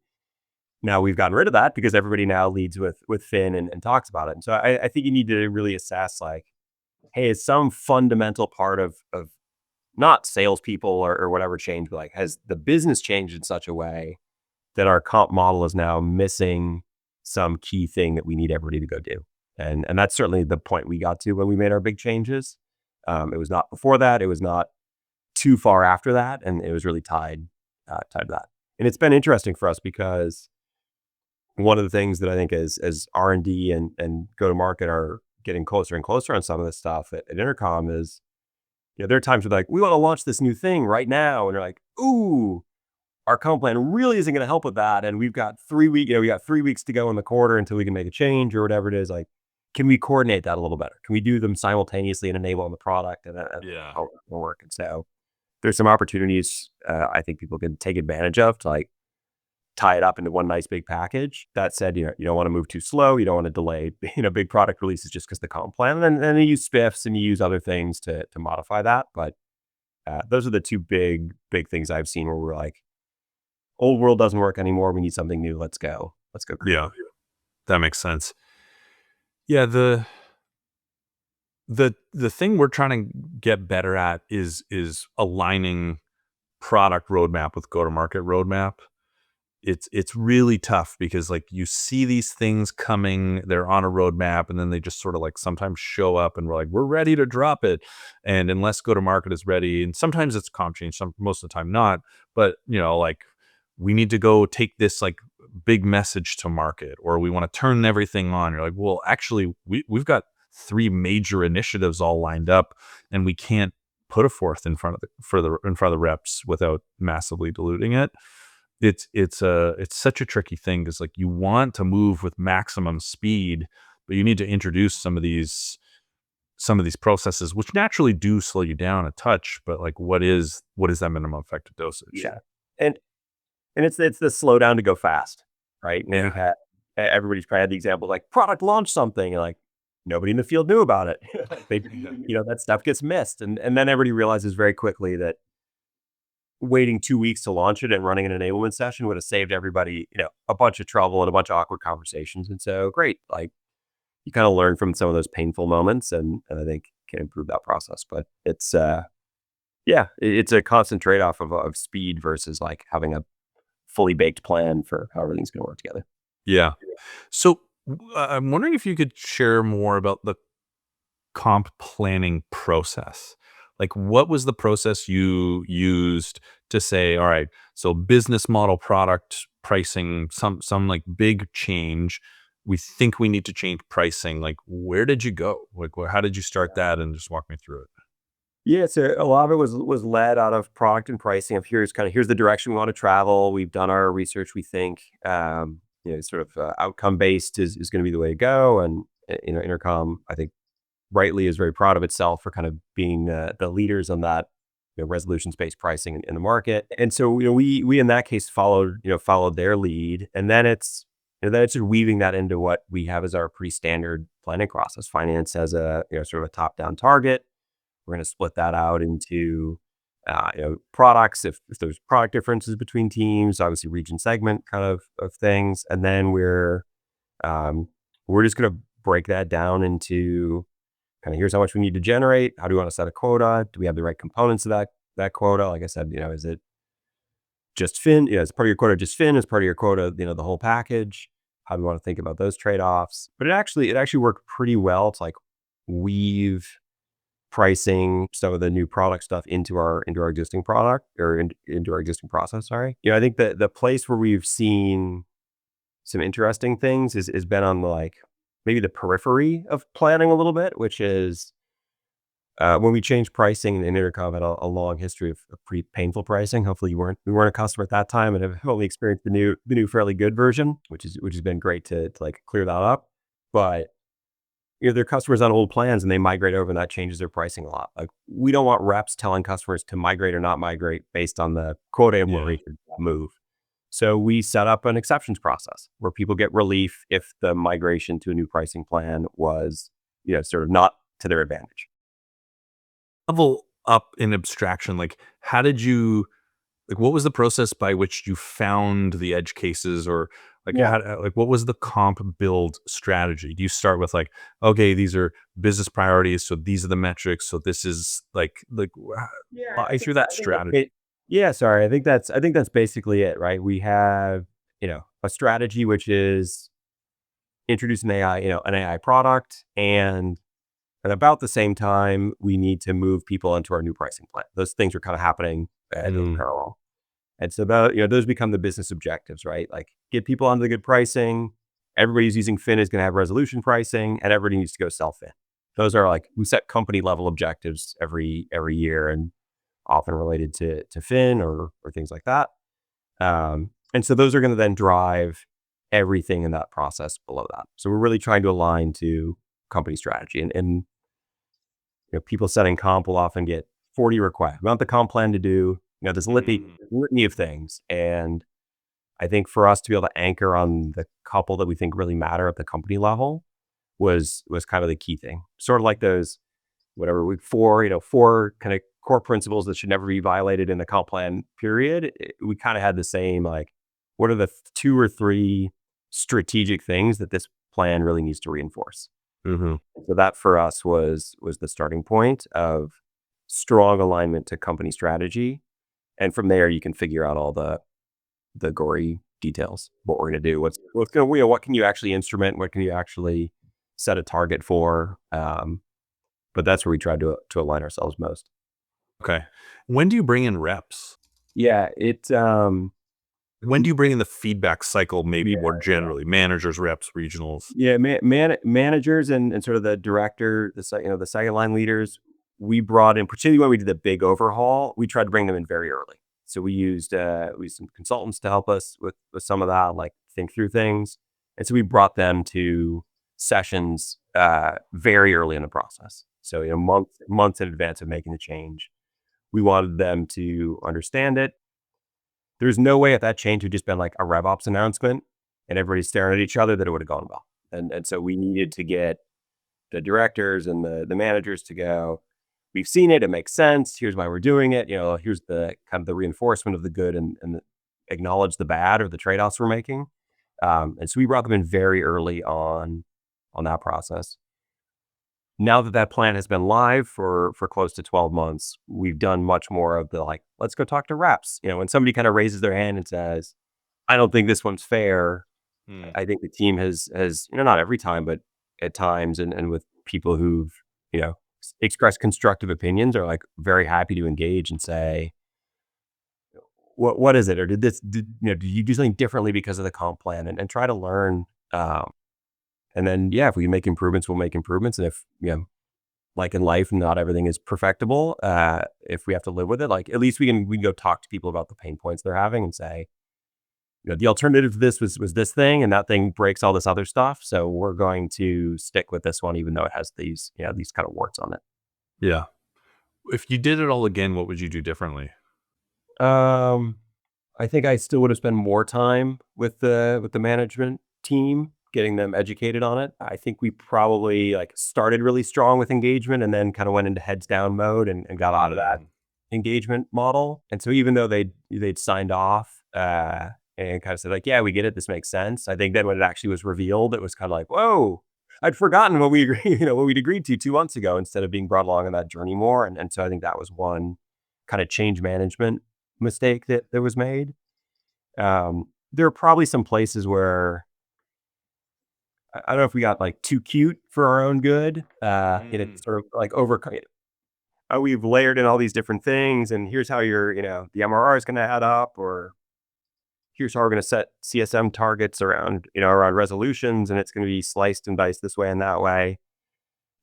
Now we've gotten rid of that because everybody now leads with Fin and talks about it. And so I think you need to really assess, like, hey, is some fundamental part of not salespeople or whatever change, but like, has the business changed in such a way that our comp model is now missing some key thing that we need everybody to go do? And that's certainly the point we got to when we made our big changes. It was not before that. It was not too far after that. And it was really tied to that. And it's been interesting for us because one of the things that I think as R&D and go-to-market are getting closer and closer on some of this stuff at Intercom is, there are times where, like, we want to launch this new thing right now. And they're like, ooh, our comp plan really isn't going to help with that. And we've got 3 weeks, we got 3 weeks to go in the quarter until we can make a change or whatever it is. Like, can we coordinate that a little better? Can we do them simultaneously and enable on the product and how it will work? And so there's some opportunities I think people can take advantage of to, like, tie it up into one nice big package. That said, you don't want to move too slow. You don't want to delay, big product releases just because the comp plan. And then you use spiffs and you use other things to modify that. But those are the two big things I've seen where we're like, old world doesn't work anymore. We need something new. Let's go. Let's go. Yeah, that makes sense. Yeah, the thing we're trying to get better at is aligning product roadmap with go-to-market roadmap. It's really tough because like you see these things coming, they're on a roadmap, and then they just sort of like sometimes show up and we're like, we're ready to drop it. And unless go-to-market is ready, and sometimes it's comp change, most of the time not, but like we need to go take this like big message to market, or we want to turn everything on. You're like, well, actually we've got 3 major initiatives all lined up, and we can't put a fourth in front of the reps without massively diluting it. It's such a tricky thing because like you want to move with maximum speed, but you need to introduce some of these processes which naturally do slow you down a touch. But like, what is that minimum effective dosage? Yeah. And it's the slow down to go fast, right? And Yeah. we've had everybody's probably had the example like product launch something, and like nobody in the field knew about it. They, that stuff gets missed, and then everybody realizes very quickly that waiting 2 weeks to launch it and running an enablement session would have saved everybody, a bunch of trouble and a bunch of awkward conversations. And so, great, like you kind of learn from some of those painful moments, and I think can improve that process. But it's it's a constant trade off of speed versus like having a fully baked plan for how everything's going to work together. Yeah. So I'm wondering if you could share more about the comp planning process. Like, what was the process you used to say, all right, so business model, product, pricing, some like big change. We think we need to change pricing. Like, where did you go? Like, how did you start that? And just walk me through it. Yeah, so a lot of it was led out of product and pricing. Of here's the direction we want to travel. We've done our research. We think sort of outcome based is going to be the way to go. And Intercom, I think, rightly is very proud of itself for kind of being the leaders on that resolutions based pricing in the market. And so we in that case followed their lead, and then it's sort of weaving that into what we have as our pretty standard planning process. Finance has a sort of a top down target. We're going to split that out into products if there's product differences between teams, obviously region segment kind of things, and then we're just going to break that down into kind of here's how much we need to generate. How do we want to set a quota? Do we have the right components of that quota? Like I said, is it just Fin? Is part of your quota just Fin? Is part of your quota the whole package? How do we want to think about those trade offs? But it actually worked pretty well to like weave pricing some of the new product stuff into our existing product or into our existing process. Sorry. I think that the place where we've seen some interesting things is been on the like maybe the periphery of planning a little bit, which is when we changed pricing. And Intercom had a long history of pretty painful pricing. Hopefully we weren't a customer at that time and have only experienced the new fairly good version, which has been great to like clear that up. But their customers on old plans and they migrate over, and that changes their pricing a lot. Like we don't want reps telling customers to migrate or not migrate based on the quota and move. So we set up an exceptions process where people get relief if the migration to a new pricing plan was, sort of not to their advantage. Level up in abstraction, like how did you, like what was the process by which you found the edge cases, or like like what was the comp build strategy? Do you start with like, okay, these are business priorities, so these are the metrics, so this is like I through that strategy. Sorry. I think that's basically it, right? We have, a strategy which is introduce an AI product, and at about the same time, we need to move people into our new pricing plan. Those things are kind of happening in parallel. And so those become the business objectives, right? Like get people onto the good pricing. Everybody who's using Fin is going to have resolution pricing, and everybody needs to go sell Fin. Those are like, we set company level objectives every year, and often related to Fin or things like that. And so those are going to then drive everything in that process below that. So we're really trying to align to company strategy, and people setting comp will often get 40 requests. We want the comp plan to do, this litany of things. And I think for us to be able to anchor on the couple that we think really matter at the company level was kind of the key thing. Sort of like those, whatever, week 4, 4 kind of core principles that should never be violated in the comp plan period, we kind of had the same, like, what are the 2 or 3 strategic things that this plan really needs to reinforce? Mm-hmm. So that for us was the starting point of strong alignment to company strategy. And from there, you can figure out all the gory details, what we're going to do, what's going to, what can you actually instrument, what can you actually set a target for. But that's where we tried to align ourselves most. Okay. When do you bring in reps? Yeah, When do you bring in the feedback cycle, maybe yeah, more generally? Managers, reps, regionals? yeah, managers and sort of the director, the second line leaders, we brought in, particularly when we did the big overhaul, we tried to bring them in very early. So we used some consultants to help us with some of that, like think through things. And so we brought them to sessions very early in the process. So, months in advance of making the change. We wanted them to understand it. There's no way if that change had just been like a RevOps announcement and everybody's staring at each other that it would have gone well. And so we needed to get the directors and the managers to go, we've seen it, it makes sense. Here's why we're doing it. Here's the kind of the reinforcement of the good and acknowledge the bad or the trade-offs we're making. And so we brought them in very early on that process. Now that plan has been live for close to 12 months, we've done much more of the, like, let's go talk to reps. When somebody kind of raises their hand and says, I don't think this one's fair. I think the team has, not every time, but at times, and with people who've, expressed constructive opinions, are like very happy to engage and say, what is it? Or did you do something differently because of the comp plan, and try to learn. And then, yeah, if we can make improvements, we'll make improvements. And if, like in life, not everything is perfectible. If we have to live with it, like, at least we can go talk to people about the pain points they're having and say, the alternative to this was this thing, and that thing breaks all this other stuff. So we're going to stick with this one, even though it has these kind of warts on it. Yeah. If you did it all again, what would you do differently? I think I still would have spent more time with the management team, getting them educated on it. I think we probably started really strong with engagement and then kind of went into heads down mode and got out of that engagement model. And so even though they'd signed off and kind of said, like, yeah, we get it, this makes sense, I think then when it actually was revealed, it was kind of like, whoa, I'd forgotten what we agreed, what we'd agreed to 2 months ago, instead of being brought along on that journey more. And so I think that was one kind of change management mistake that was made. There are probably some places where I don't know if we got too cute for our own good. It's sort of like we've layered in all these different things, and here's how the MRR is going to add up, or here's how we're going to set CSM targets around resolutions, and it's going to be sliced and diced this way and that way.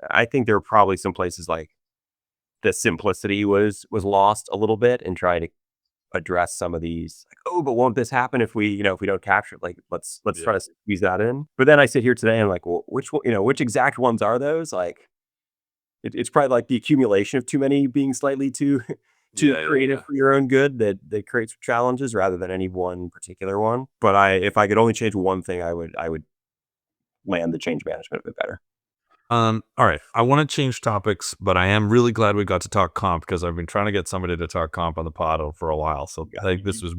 I think there are probably some places like the simplicity was lost a little bit, and trying to address some of these, but won't this happen if we don't capture it? Like, let's try to squeeze that in. But then I sit here today and I'm like, well, which exact ones are those? Like, it's probably like the accumulation of too many being slightly too creative for your own good that creates challenges, rather than any one particular one. But if I could only change one thing, I would land the change management a bit better. All right. I want to change topics, but I am really glad we got to talk comp, because I've been trying to get somebody to talk comp on the pod for a while. So I think this was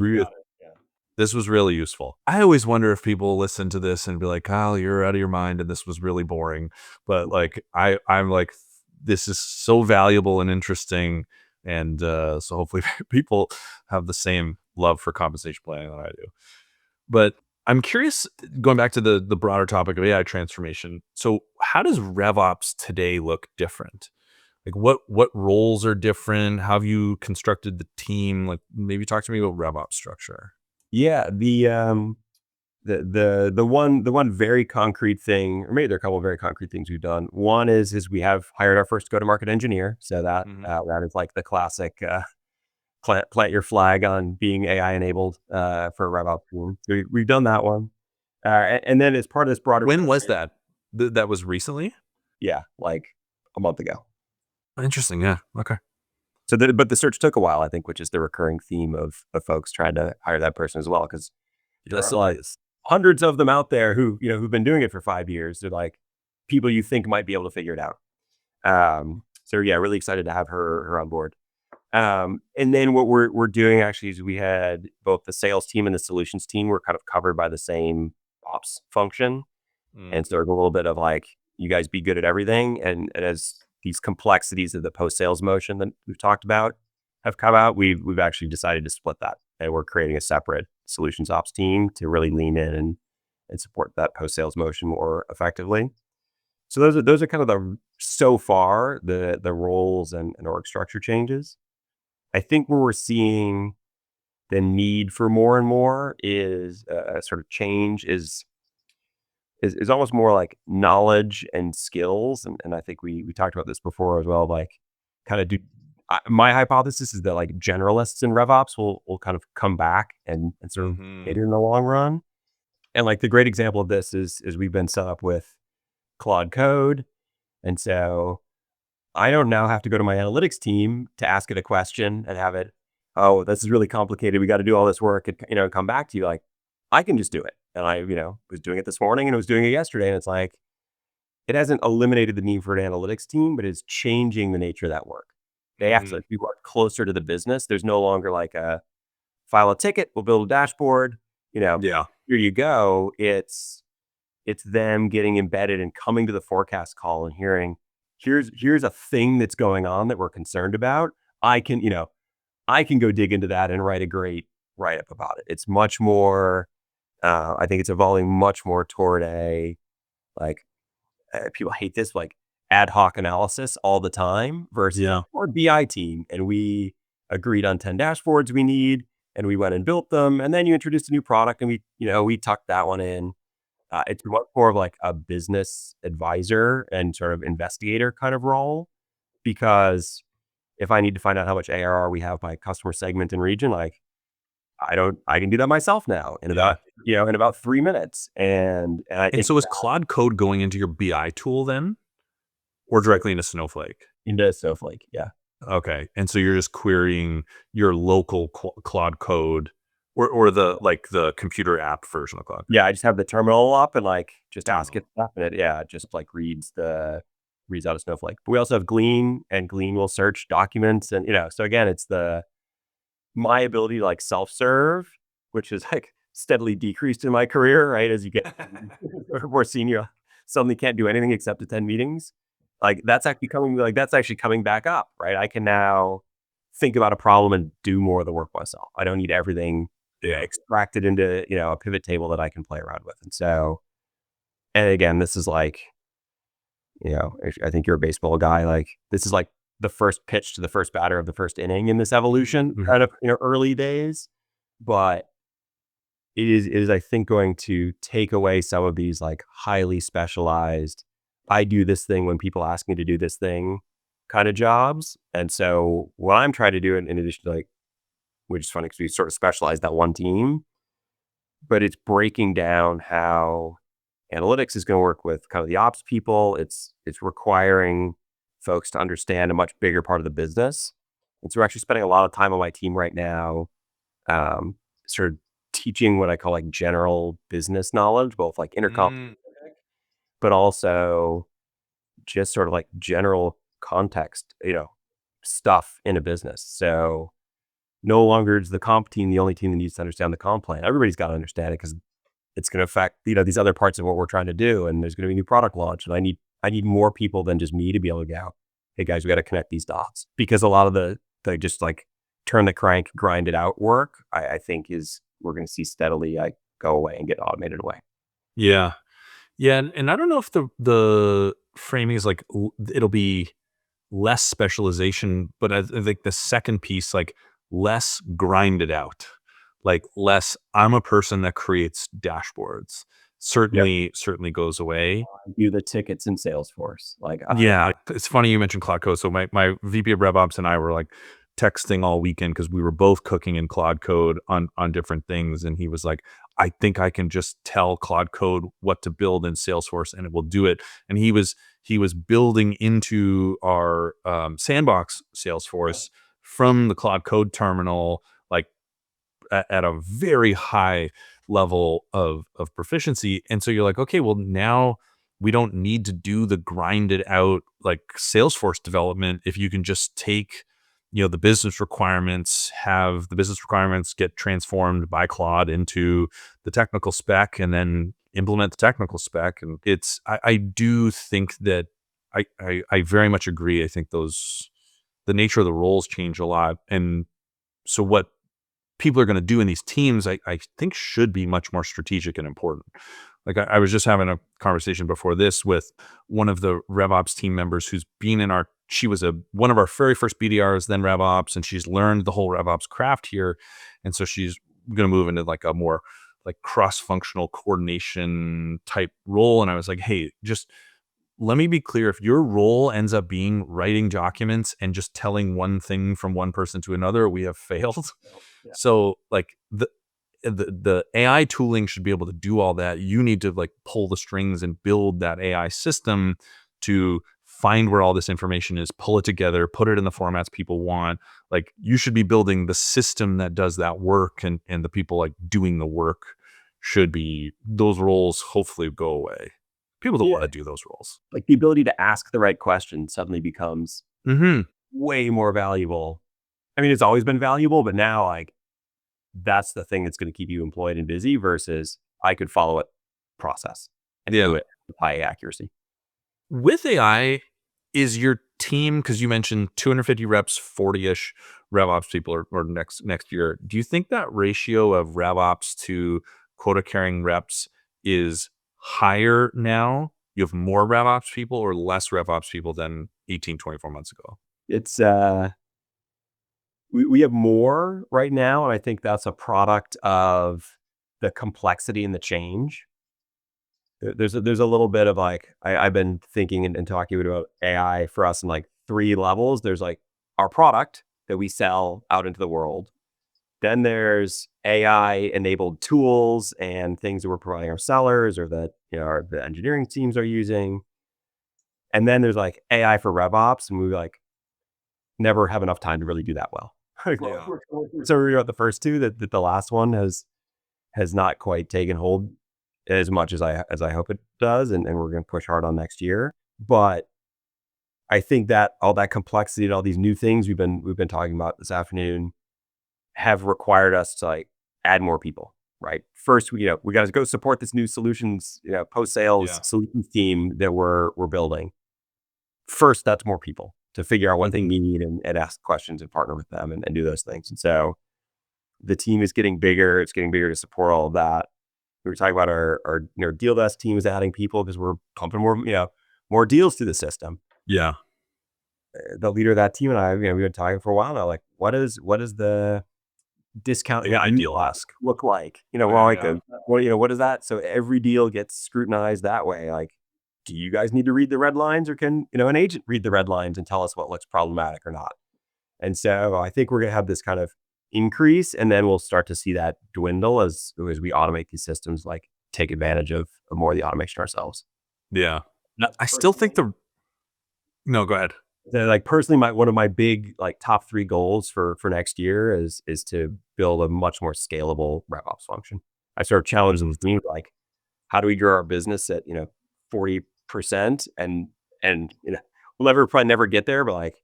really useful. I always wonder if people listen to this and be like, Kyle, you're out of your mind, and this was really boring. But I'm like, this is so valuable and interesting. And so hopefully people have the same love for compensation planning that I do. But I'm curious, going back to the broader topic of AI transformation. So how does RevOps today look different? Like, what roles are different? How have you constructed the team? Like, maybe talk to me about RevOps structure. Yeah, the one very concrete thing, or maybe there are a couple of very concrete things we've done. One is we have hired our first go-to-market engineer. So that is like the classic plant your flag on being AI enabled for a RevOps team. So we've done that one. And then as part of this broader... When was that? That was recently? Yeah, like a month ago. Interesting. Yeah. Okay. So, but the search took a while, I think, which is the recurring theme of folks trying to hire that person as well, because there's hundreds of them out there who've been doing it for 5 years. They're like people you think might be able to figure it out. So yeah, really excited to have her on board. And then what we're doing actually is we had both the sales team and the solutions team were kind of covered by the same ops function. Mm. And so there's a little bit of like, you guys be good at everything. And as these complexities of the post-sales motion that we've talked about have come out, we've actually decided to split that. And we're creating a separate solutions ops team to really lean in and support that post-sales motion more effectively. So those are kind of so far the roles and org structure changes. I think where we're seeing the need for more and more is a sort of change is almost more like knowledge and skills. And I think we talked about this before as well, like kind of my hypothesis is that like generalists in RevOps will kind of come back and sort of get it in the long run. And like the great example of this is we've been set up with Claude Code. And so I don't now have to go to my analytics team to ask it a question and have it, oh, this is really complicated. We got to do all this work and come back to you. Like, I can just do it. And I was doing it this morning and I was doing it yesterday. And it's like, it hasn't eliminated the need for an analytics team, but it's changing the nature of that work. They have to be work closer to the business. There's no longer like a file a ticket, we'll build a dashboard, Yeah. here you go. It's them getting embedded and coming to the forecast call and hearing, here's a thing that's going on that we're concerned about. I can go dig into that and write a great write-up about it. It's much more, I think it's evolving much more toward a, like, people hate this, like ad hoc analysis all the time versus Yeah. or BI team. And we agreed on 10 dashboards we need and we went and built them. And then you introduced a new product and we tucked that one in. It's much more of like a business advisor and sort of investigator kind of role, because if I need to find out how much ARR we have by customer segment and region, like I can do that myself now in about 3 minutes. And I And think so is Claude Code going into your BI tool then, or directly into Snowflake? into Snowflake. Yeah. Okay. And so you're just querying your local Claude Code or the computer app version of Claude. Yeah. I just have the terminal up and like just ask it stuff and it just like reads out of Snowflake. But we also have Glean, and Glean will search documents and so again, it's my ability to like self-serve, which is like steadily decreased in my career, right? As you get more senior, suddenly can't do anything except attend meetings. Like that's actually coming back up, right? I can now think about a problem and do more of the work myself. I don't need everything extracted into, a pivot table that I can play around with. And so, and again, this is like, I think you're a baseball guy. Like this is like the first pitch to the first batter of the first inning in this evolution, kind of, early days. But it is, I think, going to take away some of these like highly specialized, I do this thing when people ask me to do this thing kind of jobs. And so what I'm trying to do in addition to like, which is funny because we sort of specialize that one team, but it's breaking down how analytics is going to work with kind of the ops people. It's requiring folks to understand a much bigger part of the business. And so we're actually spending a lot of time on my team right now, sort of teaching what I call like general business knowledge, both like intercom, but also just sort of like general context, stuff in a business. So no longer is the comp team the only team that needs to understand the comp plan. Everybody's got to understand it because it's going to affect, these other parts of what we're trying to do. And there's going to be new product launch. And I need more people than just me to be able to go, hey guys, we got to connect these dots, because a lot of the just like turn the crank, grind it out work, I think we're going to see steadily go away and get automated away. Yeah. Yeah. And I don't know if the framing is like, it'll be less specialization, but I think the second piece, like less grinded out, like less, I'm a person that creates dashboards, certainly goes away. Do the tickets in Salesforce. Like, Yeah, it's funny you mentioned Claude Code. So my VP of RevOps and I were like texting all weekend because we were both cooking in Claude Code on different things, and he was like, "I think I can just tell Claude Code what to build in Salesforce, and it will do it." And he was building into our sandbox Salesforce from the Claude Code terminal, like at a very high level of proficiency. And so you're like, okay, well now we don't need to do the grinded out like Salesforce development if you can just take the business requirements get transformed by Claude into the technical spec and then implement the technical spec. And I do think that I very much agree. I think the nature of the roles change a lot. And so what people are going to do in these teams, I think should be much more strategic and important. Like I was just having a conversation before this with one of the RevOps team members who's been she was one of our very first BDRs, then RevOps, and she's learned the whole RevOps craft here. And so she's going to move into like a more like cross-functional coordination type role. And I was like, hey, just let me be clear. If your role ends up being writing documents and just telling one thing from one person to another, we have failed. Yeah. So like the AI tooling should be able to do all that. You need to like pull the strings and build that AI system to find where all this information is, pull it together, put it in the formats people want. Like you should be building the system that does that work, and the people like doing the work should be, those roles hopefully go away. People don't want to do those roles. Like the ability to ask the right question suddenly becomes way more valuable. I mean, it's always been valuable, but now like that's the thing that's going to keep you employed and busy versus I could follow a process and do it with high accuracy. With AI, is your team, because you mentioned 250 reps, 40-ish RevOps people or next year, do you think that ratio of RevOps to quota-carrying reps is higher now? You have more RevOps people or less RevOps people than 18, 24 months ago? It's we have more right now, and I think that's a product of the complexity and the change. There's a little bit of like I've been thinking and talking about AI for us in like 3 levels. There's like our product that we sell out into the world. Then there's AI enabled tools and things that we're providing our sellers or that the engineering teams are using. And then there's like AI for RevOps, and we like never have enough time to really do that well. So we're at the first two that the last one has not quite taken hold as much as I hope it does, and we're going to push hard on next year. But I think that all that complexity and all these new things we've been talking about this afternoon have required us to like add more people. Right. First, we got to go support this new solutions, post sales solutions team that we're building. First, that's more people to figure out what they need and ask questions and partner with them and do those things. And so the team is getting bigger. It's getting bigger to support all of that. We were talking about our deal desk team is adding people because we're pumping more deals through the system. Yeah. The leader of that team and I, we've been talking for a while now. Like, what is the discount ideal ask look like? What is that? So every deal gets scrutinized that way. Like, do you guys need to read the red lines, or can an agent read the red lines and tell us what looks problematic or not? And so I think we're going to have this kind of increase, and then we'll start to see that dwindle as we automate these systems, like take advantage of more of the automation ourselves. Yeah. I still think no, go ahead. Like personally, one of my big like top 3 goals for next year is to build a much more scalable RevOps function. I sort of challenged them with me, like, how do we grow our business at 40% and we'll probably never get there, but like,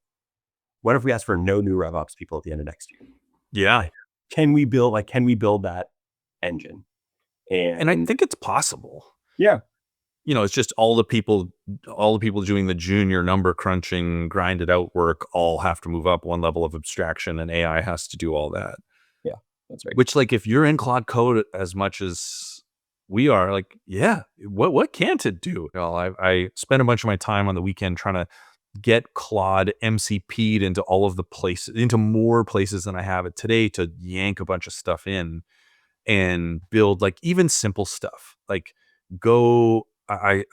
what if we ask for no new RevOps people at the end of next year? Yeah. Can we build that engine? And I think it's possible. Yeah. It's just all the people doing the junior number crunching, grinded out work all have to move up one level of abstraction, and AI has to do all that. Yeah, that's right. Which, like, if you're in Claude Code as much as we are, like, yeah, what can't it do? I spend a bunch of my time on the weekend trying to get Claude MCP'd into all of the places, into more places than I have it today, to yank a bunch of stuff in and build like even simple stuff. Like I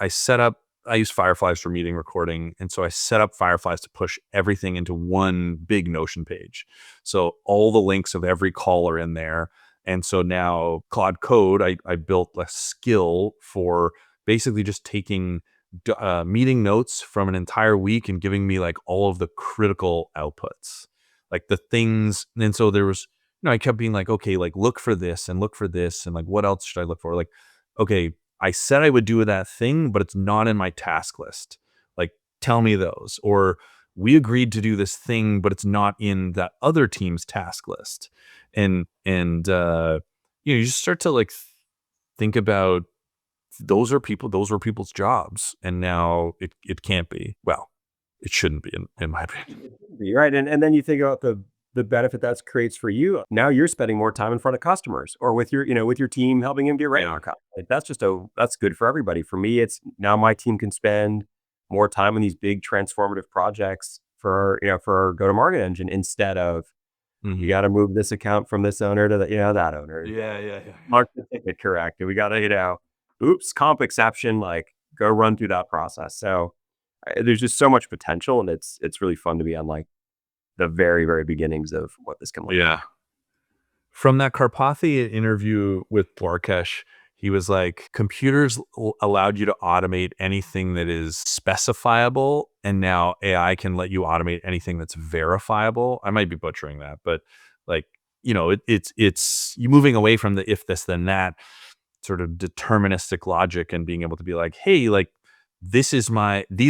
use Fireflies for meeting recording. And so I set up Fireflies to push everything into one big Notion page. So all the links of every call are in there. And so now Claude Code, I built a skill for basically just taking meeting notes from an entire week and giving me like all of the critical outputs, like the things. And so there was, I kept being like, okay, like look for this and like, what else should I look for? Like, okay, I said I would do that thing, but it's not in my task list. Like, tell me those. Or we agreed to do this thing, but it's not in that other team's task list. And you just start to like think about those were people's jobs, and now it can't be. Well, it shouldn't be in my opinion. Right. And then you think about the benefit that creates for you. Now you're spending more time in front of customers or with your, with your team helping them get ready. Yeah. Like that's good for everybody. For me, it's now my team can spend more time on these big transformative projects for, for our go-to-market engine instead of you got to move this account from this owner to that owner. Yeah. Mark the ticket correct. We got to, oops, comp exception, like go run through that process. So there's just so much potential, and it's really fun to be on like the very, very beginnings of what this can look like. Yeah. From that Carpathy interview with Dwarkesh, he was like, computers allowed you to automate anything that is specifiable, and now AI can let you automate anything that's verifiable. I might be butchering that, but like, it's you moving away from the if this then that sort of deterministic logic and being able to be like, hey, like these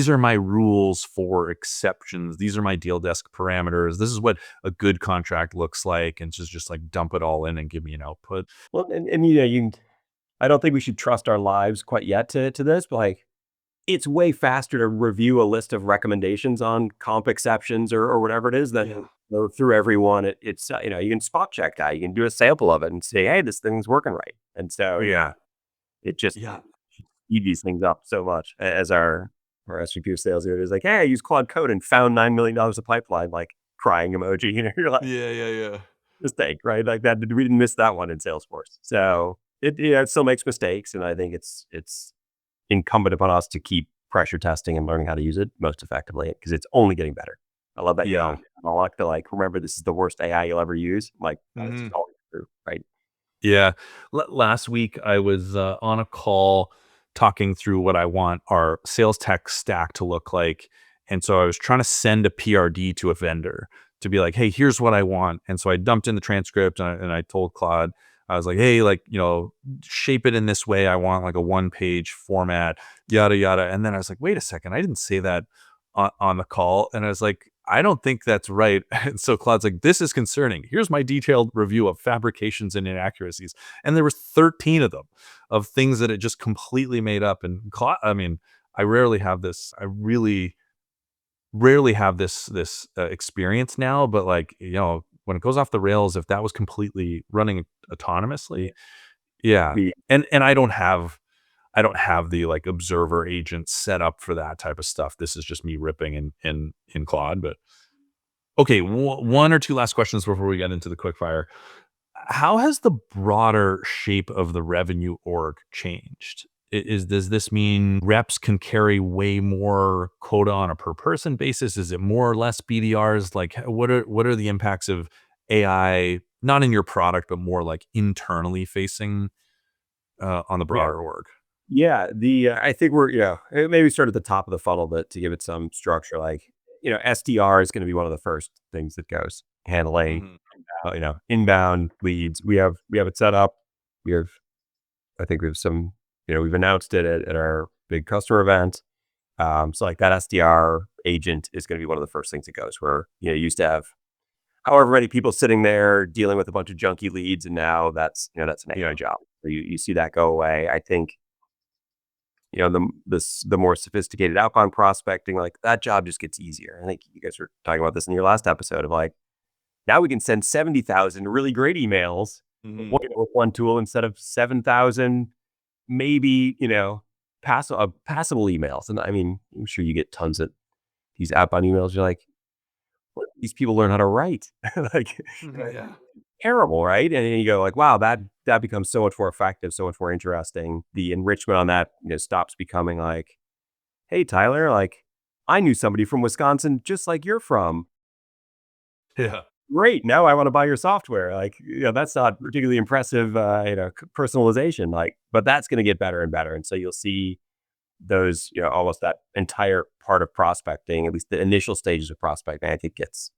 are my rules for exceptions. These are my deal desk parameters. This is what a good contract looks like, and just like dump it all in and give me an output. Well, and I don't think we should trust our lives quite yet to this, but like it's way faster to review a list of recommendations on comp exceptions or whatever it is than go through everyone. It's you can spot check that. You can do a sample of it and say, hey, this thing's working right. And so it just speed these things up so much. As our SVP of sales here is like, hey, I used Claude Code and found $9 million of pipeline, like crying emoji. You're like, Yeah. mistake, right? Like that, we didn't miss that one in Salesforce. So it still makes mistakes, and I think it's incumbent upon us to keep pressure testing and learning how to use it most effectively because it's only getting better. I love that. Yeah. I like to remember this is the worst AI you'll ever use. Like that's just always true, right? Yeah. Last week, I was on a call talking through what I want our sales tech stack to look like. And so I was trying to send a PRD to a vendor to be like, hey, here's what I want. And so I dumped in the transcript, and I told Claude, I was like, hey, like, shape it in this way. I want like a 1-page format, yada, yada. And then I was like, wait a second, I didn't say that on the call. And I was like, I don't think that's right. And so Claude's like, this is concerning. Here's my detailed review of fabrications and inaccuracies. And there were 13 of them, of things that it just completely made up. And Claude, I mean, I rarely have this. I really rarely have this experience now. But like, when it goes off the rails, if that was completely running autonomously, yeah. The- And I don't have the like observer agent set up for that type of stuff. This is just me ripping in Claude. But okay, one or two last questions before we get into the quickfire. How has the broader shape of the revenue org changed? Does this mean reps can carry way more quota on a per person basis? Is it more or less BDRs? Like, what are the impacts of AI, not in your product, but more like internally facing on the broader org? Yeah, I think we're maybe start at the top of the funnel to give it some structure. Like SDR is going to be one of the first things that goes handling inbound leads. We have it set up. I think we have some we've announced it at our big customer event. So like that SDR agent is going to be one of the first things that goes. Where you used to have however many people sitting there dealing with a bunch of junky leads, and now that's that's an AI job. So you see that go away. I think the more sophisticated outbound prospecting, like that job just gets easier. I think you guys were talking about this in your last episode of like, now we can send 70,000 really great emails with one tool instead of 7,000, maybe, passable emails. And I mean, I'm sure you get tons of these outbound emails. You're like, what, these people learn how to write. Like, terrible, right? And then you go like, wow, that becomes so much more effective, so much more interesting. The enrichment on that, stops becoming like, hey, Tyler, like I knew somebody from Wisconsin just like you're from. Yeah. Great. Now I want to buy your software. Like, that's not particularly impressive, personalization, like, but that's going to get better and better. And so you'll see those, almost that entire part of prospecting, at least the initial stages of prospecting, I think gets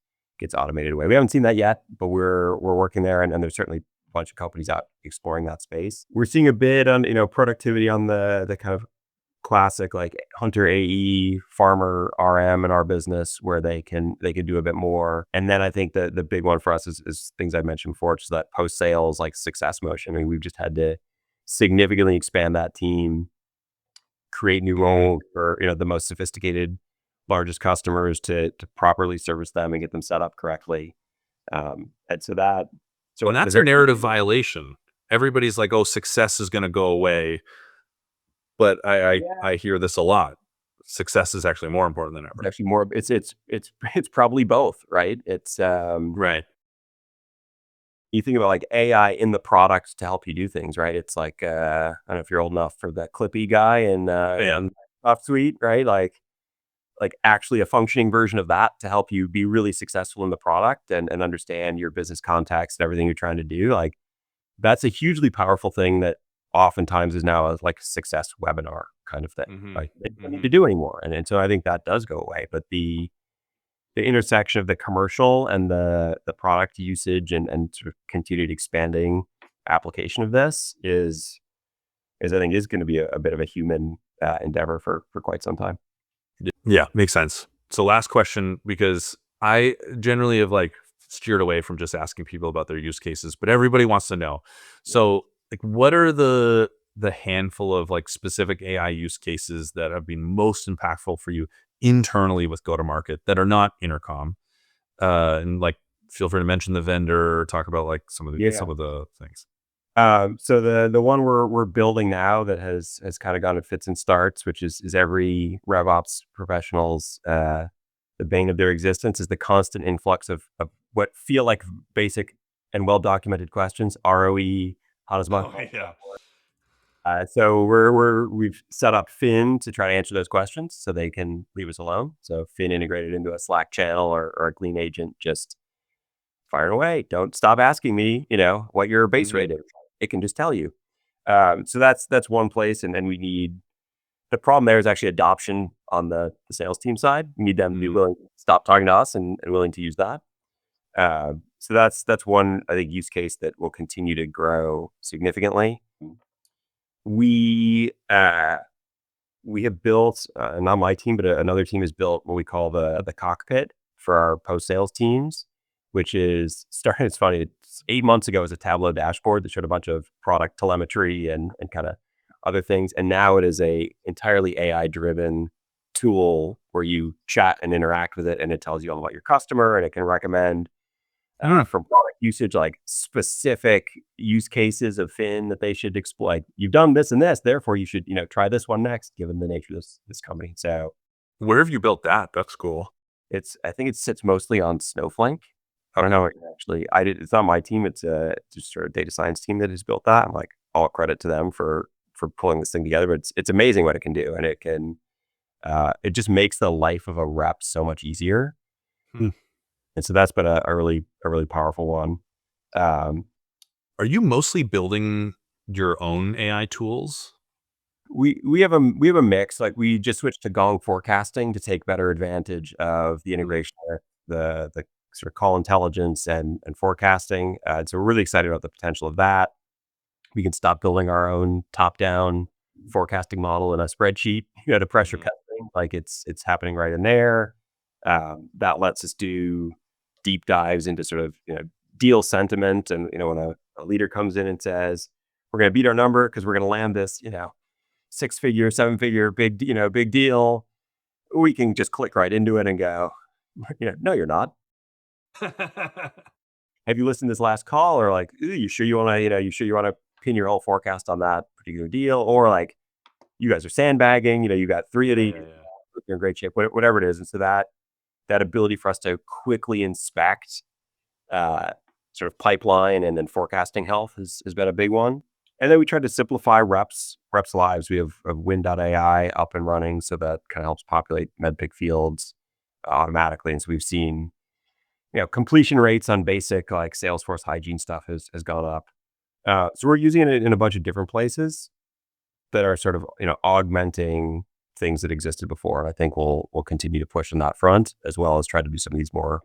automated away. We haven't seen that yet, but we're working there, and there's certainly a bunch of companies out exploring that space. We're seeing a bit on productivity on the kind of classic like hunter AE, farmer RM in our business where they can do a bit more. And then I think the big one for us is things I mentioned before, which is that post sales like success motion. I mean, we've just had to significantly expand that team, create new roles for the most sophisticated, largest customers to properly service them and get them set up correctly. And so that And that's a narrative violation. Everybody's like, "Oh, success is going to go away," but I hear this a lot. Success is actually more important than ever. actually more. It's probably both, right? It's Right. you think about like AI in the product to help you do things, right? It's like I don't know if you're old enough for that Clippy guy and Off Suite, right? Like actually a functioning version of that to help you be really successful in the product and understand your business context and everything you're trying to do. Like that's a hugely powerful thing that oftentimes is now a like success webinar kind of thing. Like they don't need to do anymore. And so I think that does go away. But the intersection of the commercial and the product usage and sort of continued expanding application of this is I think is going to be a bit of a human endeavor for quite some time. Yeah, makes sense. So last question, because I generally have like steered away from just asking people about their use cases, but everybody wants to know. So like what are the handful of like specific AI use cases that have been most impactful for you internally with go-to-market that are not intercom? And like feel free to mention the vendor or talk about like some of the things. So the one we're building now that has kind of gone in fits and starts, which is every RevOps professional's the bane of their existence, is the constant influx of what feel like basic and well documented questions. ROE, how does my so we've set up Fin to try to answer those questions so they can leave us alone. So Fin integrated into a Slack channel or a Glean agent, just fire it away. Don't stop asking me, what your base rate is. It can just tell you. So that's one place. And then we need, the problem there is actually adoption on the sales team side. We need them to be willing to stop talking to us and willing to use that. So that's one, I think, use case that will continue to grow significantly. We have built, not my team, but another team has built what we call the cockpit for our post-sales teams, which is starting, it's funny, it's 8 months ago, it was a Tableau dashboard that showed a bunch of product telemetry and kind of other things. And now it is a entirely AI-driven tool where you chat and interact with it, and it tells you all about your customer, and it can recommend from product usage, like specific use cases of Fin that they should exploit. You've done this and this, therefore you should, try this one next, given the nature of this company. So where have you built that? That's cool. I think it sits mostly on Snowflake. I don't know. Actually, it's not my team. It's just sort of data science team that has built that. I'm like, all credit to them for pulling this thing together. But it's amazing what it can do, and it just makes the life of a rep so much easier. And so that's been a really powerful one. Are you mostly building your own AI tools? We have a mix. Like we just switched to Gong forecasting to take better advantage of the integration with the sort of call intelligence and forecasting. So we're really excited about the potential of that. We can stop building our own top-down forecasting model in a spreadsheet, to pressure testing. Like it's happening right in there. That lets us do deep dives into sort of deal sentiment, and when a leader comes in and says we're going to beat our number because we're going to land this 6-figure, 7-figure big deal, we can just click right into it and go, no, you're not. Have you listened to this last call? Or like, you sure you want to pin your whole forecast on that particular deal? Or like, you guys are sandbagging, you got 3 of these, you're in great shape, whatever it is. And so that ability for us to quickly inspect sort of pipeline and then forecasting health has been a big one. And then we tried to simplify reps lives. We have Win.ai up and running, so that kind of helps populate medpic fields automatically. And so we've seen, completion rates on basic like Salesforce hygiene stuff has gone up. So we're using it in a bunch of different places that are sort of, augmenting things that existed before. And I think we'll continue to push on that front, as well as try to do some of these more,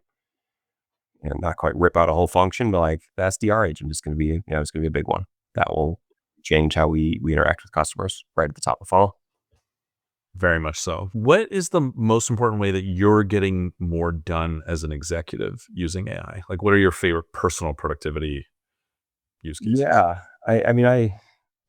not quite rip out a whole function, but like the SDR agent is going to be, it's going to be a big one that will change how we interact with customers right at the top of the funnel. Very much so. What is the most important way that you're getting more done as an executive using AI? Like, what are your favorite personal productivity use cases? Yeah.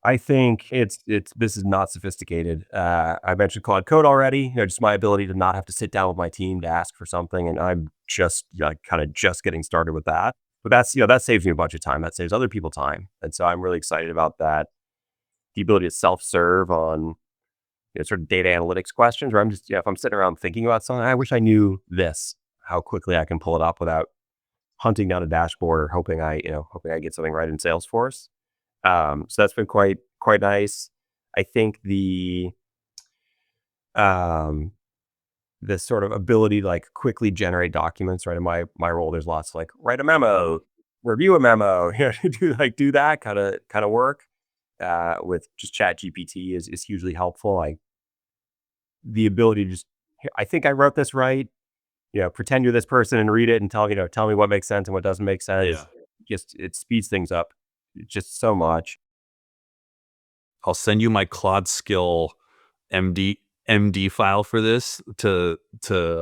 I think it's this is not sophisticated. I mentioned Claude Code already. Just my ability to not have to sit down with my team to ask for something, and I'm just kind of just getting started with that. But that's that saves me a bunch of time. That saves other people time, and so I'm really excited about that. The ability to self-serve on sort of data analytics questions, where I'm just if I'm sitting around thinking about something, I wish I knew this. How quickly I can pull it up without hunting down a dashboard or hoping I get something right in Salesforce. So that's been quite nice. I think um, the sort of ability to like quickly generate documents, right? In my role, there's lots of like write a memo, review a memo, do that kind of work. With just Chat GPT is hugely helpful. Like the ability to just, I think I wrote this right. Pretend you're this person and read it and tell me what makes sense and what doesn't make sense. Yeah. Just it speeds things up just so much. I'll send you my Claude skill MD MD file for this to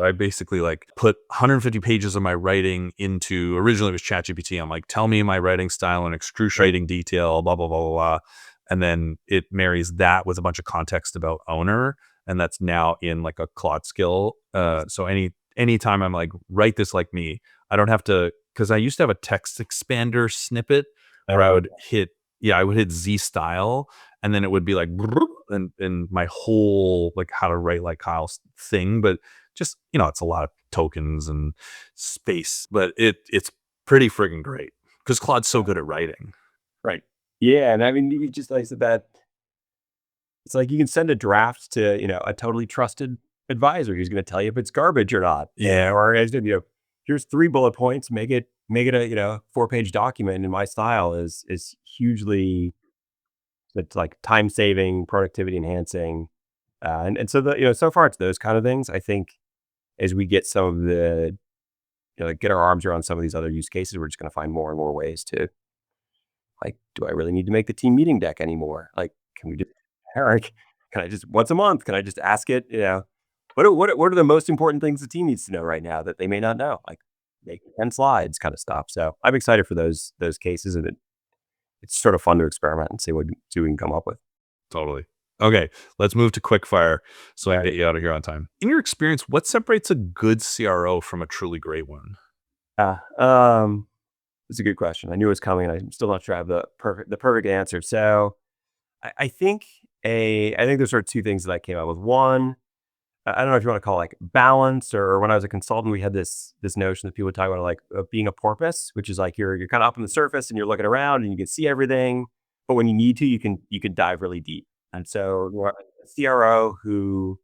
I basically like put 150 pages of my writing into originally it was ChatGPT. I'm like, tell me my writing style in excruciating detail, blah blah blah blah blah. And then it marries that with a bunch of context about owner. And that's now in like a Claude skill. So anytime I'm like, write this like me, I don't have to because I used to have a text expander snippet where I would hit I would hit Z style and then it would be like and my whole like how to write like Kyle thing, but just it's a lot of tokens and space, but it's pretty friggin' great because Claude's so good at writing. Right. Yeah, and I mean, you just like I said that it's like you can send a draft to a totally trusted advisor who's going to tell you if it's garbage or not. Yeah, Or as here's 3 bullet points, make it a 4-page document in my style is hugely it's like time saving, productivity enhancing, and so so far it's those kind of things. I think as we get some of the like get our arms around some of these other use cases, we're just going to find more and more ways to like, do I really need to make the team meeting deck anymore? Like, can we just, Eric, can I just once a month? Can I just ask it? What are the most important things the team needs to know right now that they may not know? Like, make 10 slides, kind of stuff. So I'm excited for those cases, and it's sort of fun to experiment and see what we can come up with. totally. Okay, let's move to quickfire so I can get you out of here on time. In your experience, what separates a good CRO from a truly great one? Yeah, it's a good question. I knew it was coming, and I'm still not sure I have the perfect answer. So I think there's sort of two things that I came up with. One, I don't know if you want to call it like balance, or when I was a consultant, we had this notion that people would talk about like being a porpoise, which is like you're kind of up on the surface and you're looking around and you can see everything, but when you need to, you can dive really deep. And so a CRO who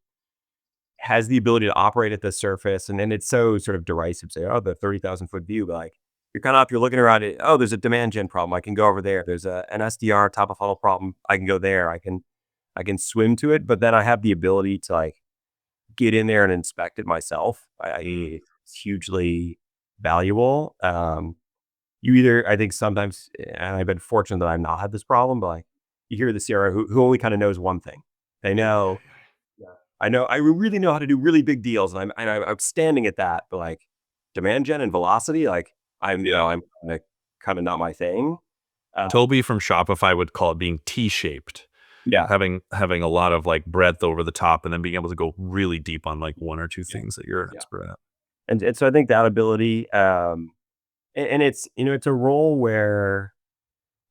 has the ability to operate at the surface, and then it's so sort of derisive, say, oh, the 30,000 foot view, but like you're kind of up, you're looking around it. Oh, there's a demand gen problem. I can go over there. There's an SDR top of funnel problem. I can go there. I can swim to it, but then I have the ability to like get in there and inspect it myself. It's hugely valuable. I think sometimes, and I've been fortunate that I've not had this problem, but like you hear the CRO who only kind of knows one thing. They know, yeah, I really know how to do really big deals, and I'm outstanding at that. But like demand gen and velocity, like I'm kind of not my thing. Toby from Shopify would call it being T-shaped. Yeah, Having a lot of like breadth over the top and then being able to go really deep on like one or two yeah, things that you're an yeah. expert at. And so I think that ability, and it's it's a role where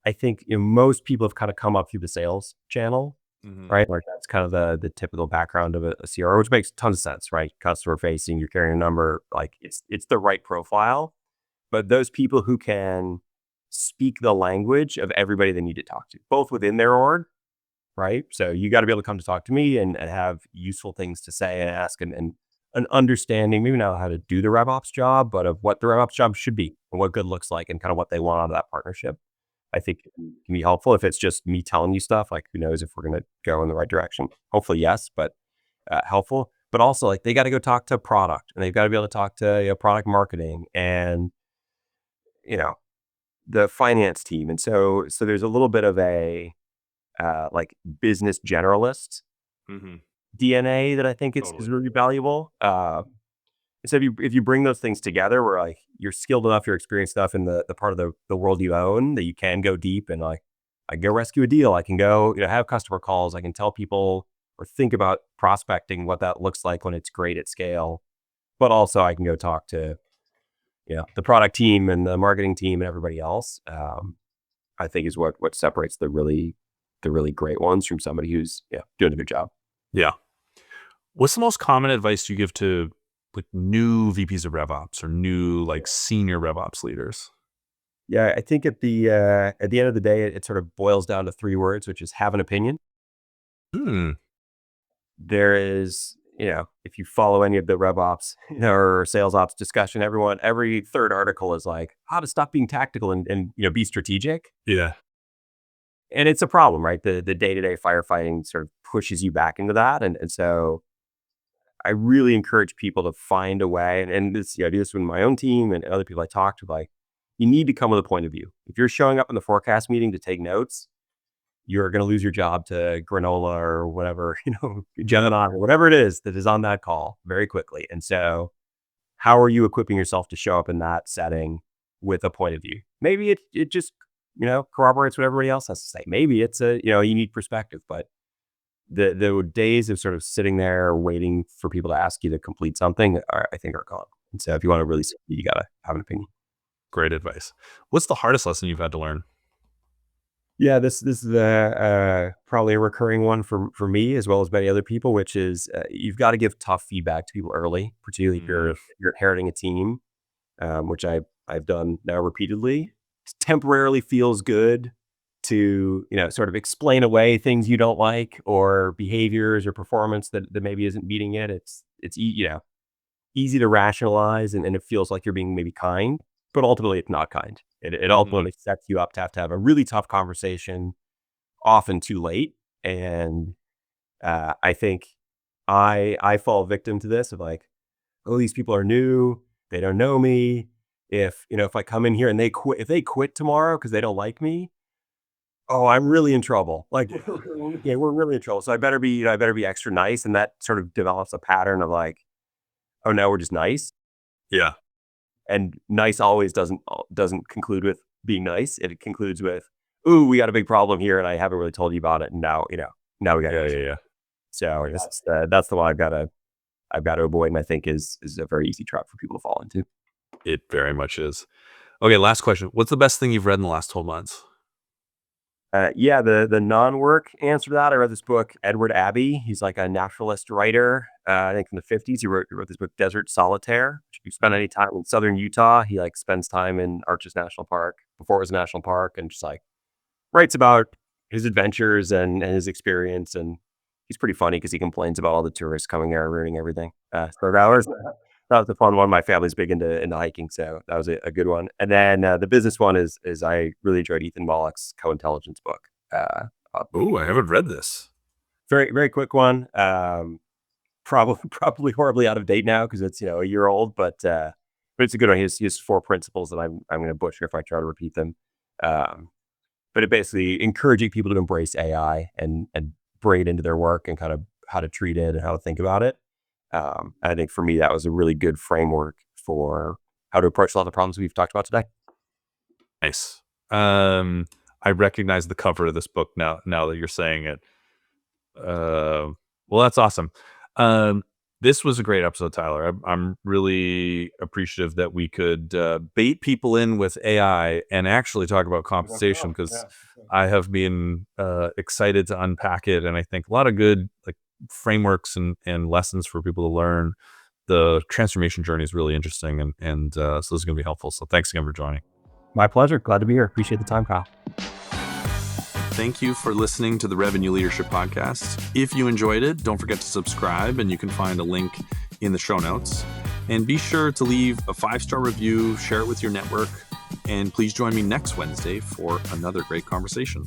I think most people have kind of come up through the sales channel, Mhm. right? Like that's kind of the typical background of a CRO, which makes tons of sense, right? Customer facing, you're carrying a number, like it's the right profile. But those people who can speak the language of everybody they need to talk to, both within their org, right? So you got to be able to come to talk to me and have useful things to say and ask, and an understanding, maybe not how to do the RevOps job, but of what the RevOps job should be and what good looks like and kind of what they want out of that partnership. I think it can be helpful. If it's just me telling you stuff, like who knows if we're going to go in the right direction. Hopefully, yes, but helpful. But also, like they got to go talk to product, and they've got to be able to talk to product marketing and you know the finance team. And so there's a little bit of a like business generalist Mhm. DNA that I think is really valuable. So if you bring those things together, where like you're skilled enough, you're experienced enough in the part of the world you own that you can go deep and like I can go rescue a deal, I can go have customer calls, I can tell people or think about prospecting, what that looks like when it's great at scale, but also I can go talk to the product team and the marketing team and everybody else. I think is what separates the really great ones from somebody who's doing a good job. Yeah. What's the most common advice you give to like new VPs of RevOps or new like senior RevOps leaders? Yeah, I think at the end of the day, it sort of boils down to 3 words, which is have an opinion. Hmm. There is, if you follow any of the RevOps or sales ops discussion, every third article is like how to stop being tactical and be strategic. Yeah. And it's a problem, right? The day-to-day firefighting sort of pushes you back into that. And so I really encourage people to find a way, and this, I do this with my own team and other people I talk to, like, you need to come with a point of view. If you're showing up in the forecast meeting to take notes, you're going to lose your job to granola or whatever, Gemini or whatever it is that is on that call very quickly. And so how are you equipping yourself to show up in that setting with a point of view? Maybe it just, corroborates what everybody else has to say. Maybe it's a unique perspective, but the days of sort of sitting there waiting for people to ask you to complete something I think are gone. And so if you want to really succeed, you got to have an opinion. Great advice. What's the hardest lesson you've had to learn? Yeah, this is probably a recurring one for me as well as many other people, which is you've got to give tough feedback to people early, particularly if you're inheriting a team, which I've done now repeatedly. It temporarily feels good to sort of explain away things you don't like or behaviors or performance that maybe isn't meeting it. It's easy to rationalize and it feels like you're being maybe kind, but ultimately it's not kind. It ultimately sets you up to have a really tough conversation, often too late. And I think I fall victim to this of like, oh, these people are new, they don't know me. If I come in here and if they quit tomorrow because they don't like me, oh, I'm really in trouble. Like, yeah, we're really in trouble. So I better be extra nice, and that sort of develops a pattern of like, oh, now we're just nice. Yeah. And nice always doesn't conclude with being nice. It concludes with, ooh, we got a big problem here, and I haven't really told you about it. And now we got Yeah. So that's the one I've got to avoid, and I think is a very easy trap for people to fall into. It very much is. Okay, last question. What's the best thing you've read in the last 12 months? The non-work answer to that, I read this book, Edward Abbey. He's like a naturalist writer, I think from the 50s. He wrote this book, Desert Solitaire. If you spend any time in southern Utah, he like spends time in Arches National Park before it was a national park and just like writes about his adventures and his experience. And he's pretty funny because he complains about all the tourists coming there and ruining everything. For hours. That was a fun one. My family's big into hiking, so that was a good one. And then the business one is I really enjoyed Ethan Mollick's Co-Intelligence book. Oh, I haven't read this. Very, very quick one. Probably horribly out of date now because it's a year old, but it's a good one. He has 4 principles that I'm going to butcher if I try to repeat them. But it basically encouraging people to embrace AI and bring it into their work and kind of how to treat it and how to think about it. I think for me, that was a really good framework for how to approach a lot of the problems we've talked about today. Nice. I recognize the cover of this book now that you're saying it. Well, that's awesome. This was a great episode, Tyler. I'm really appreciative that we could bait people in with AI and actually talk about compensation because I have been excited to unpack it. And I think a lot of good like frameworks and lessons for people to learn. The transformation journey is really interesting. And so this is going to be helpful. So thanks again for joining. My pleasure. Glad to be here. Appreciate the time, Kyle. Thank you for listening to the Revenue Leadership Podcast. If you enjoyed it, don't forget to subscribe, and you can find a link in the show notes. And be sure to leave a 5-star review, share it with your network, and please join me next Wednesday for another great conversation.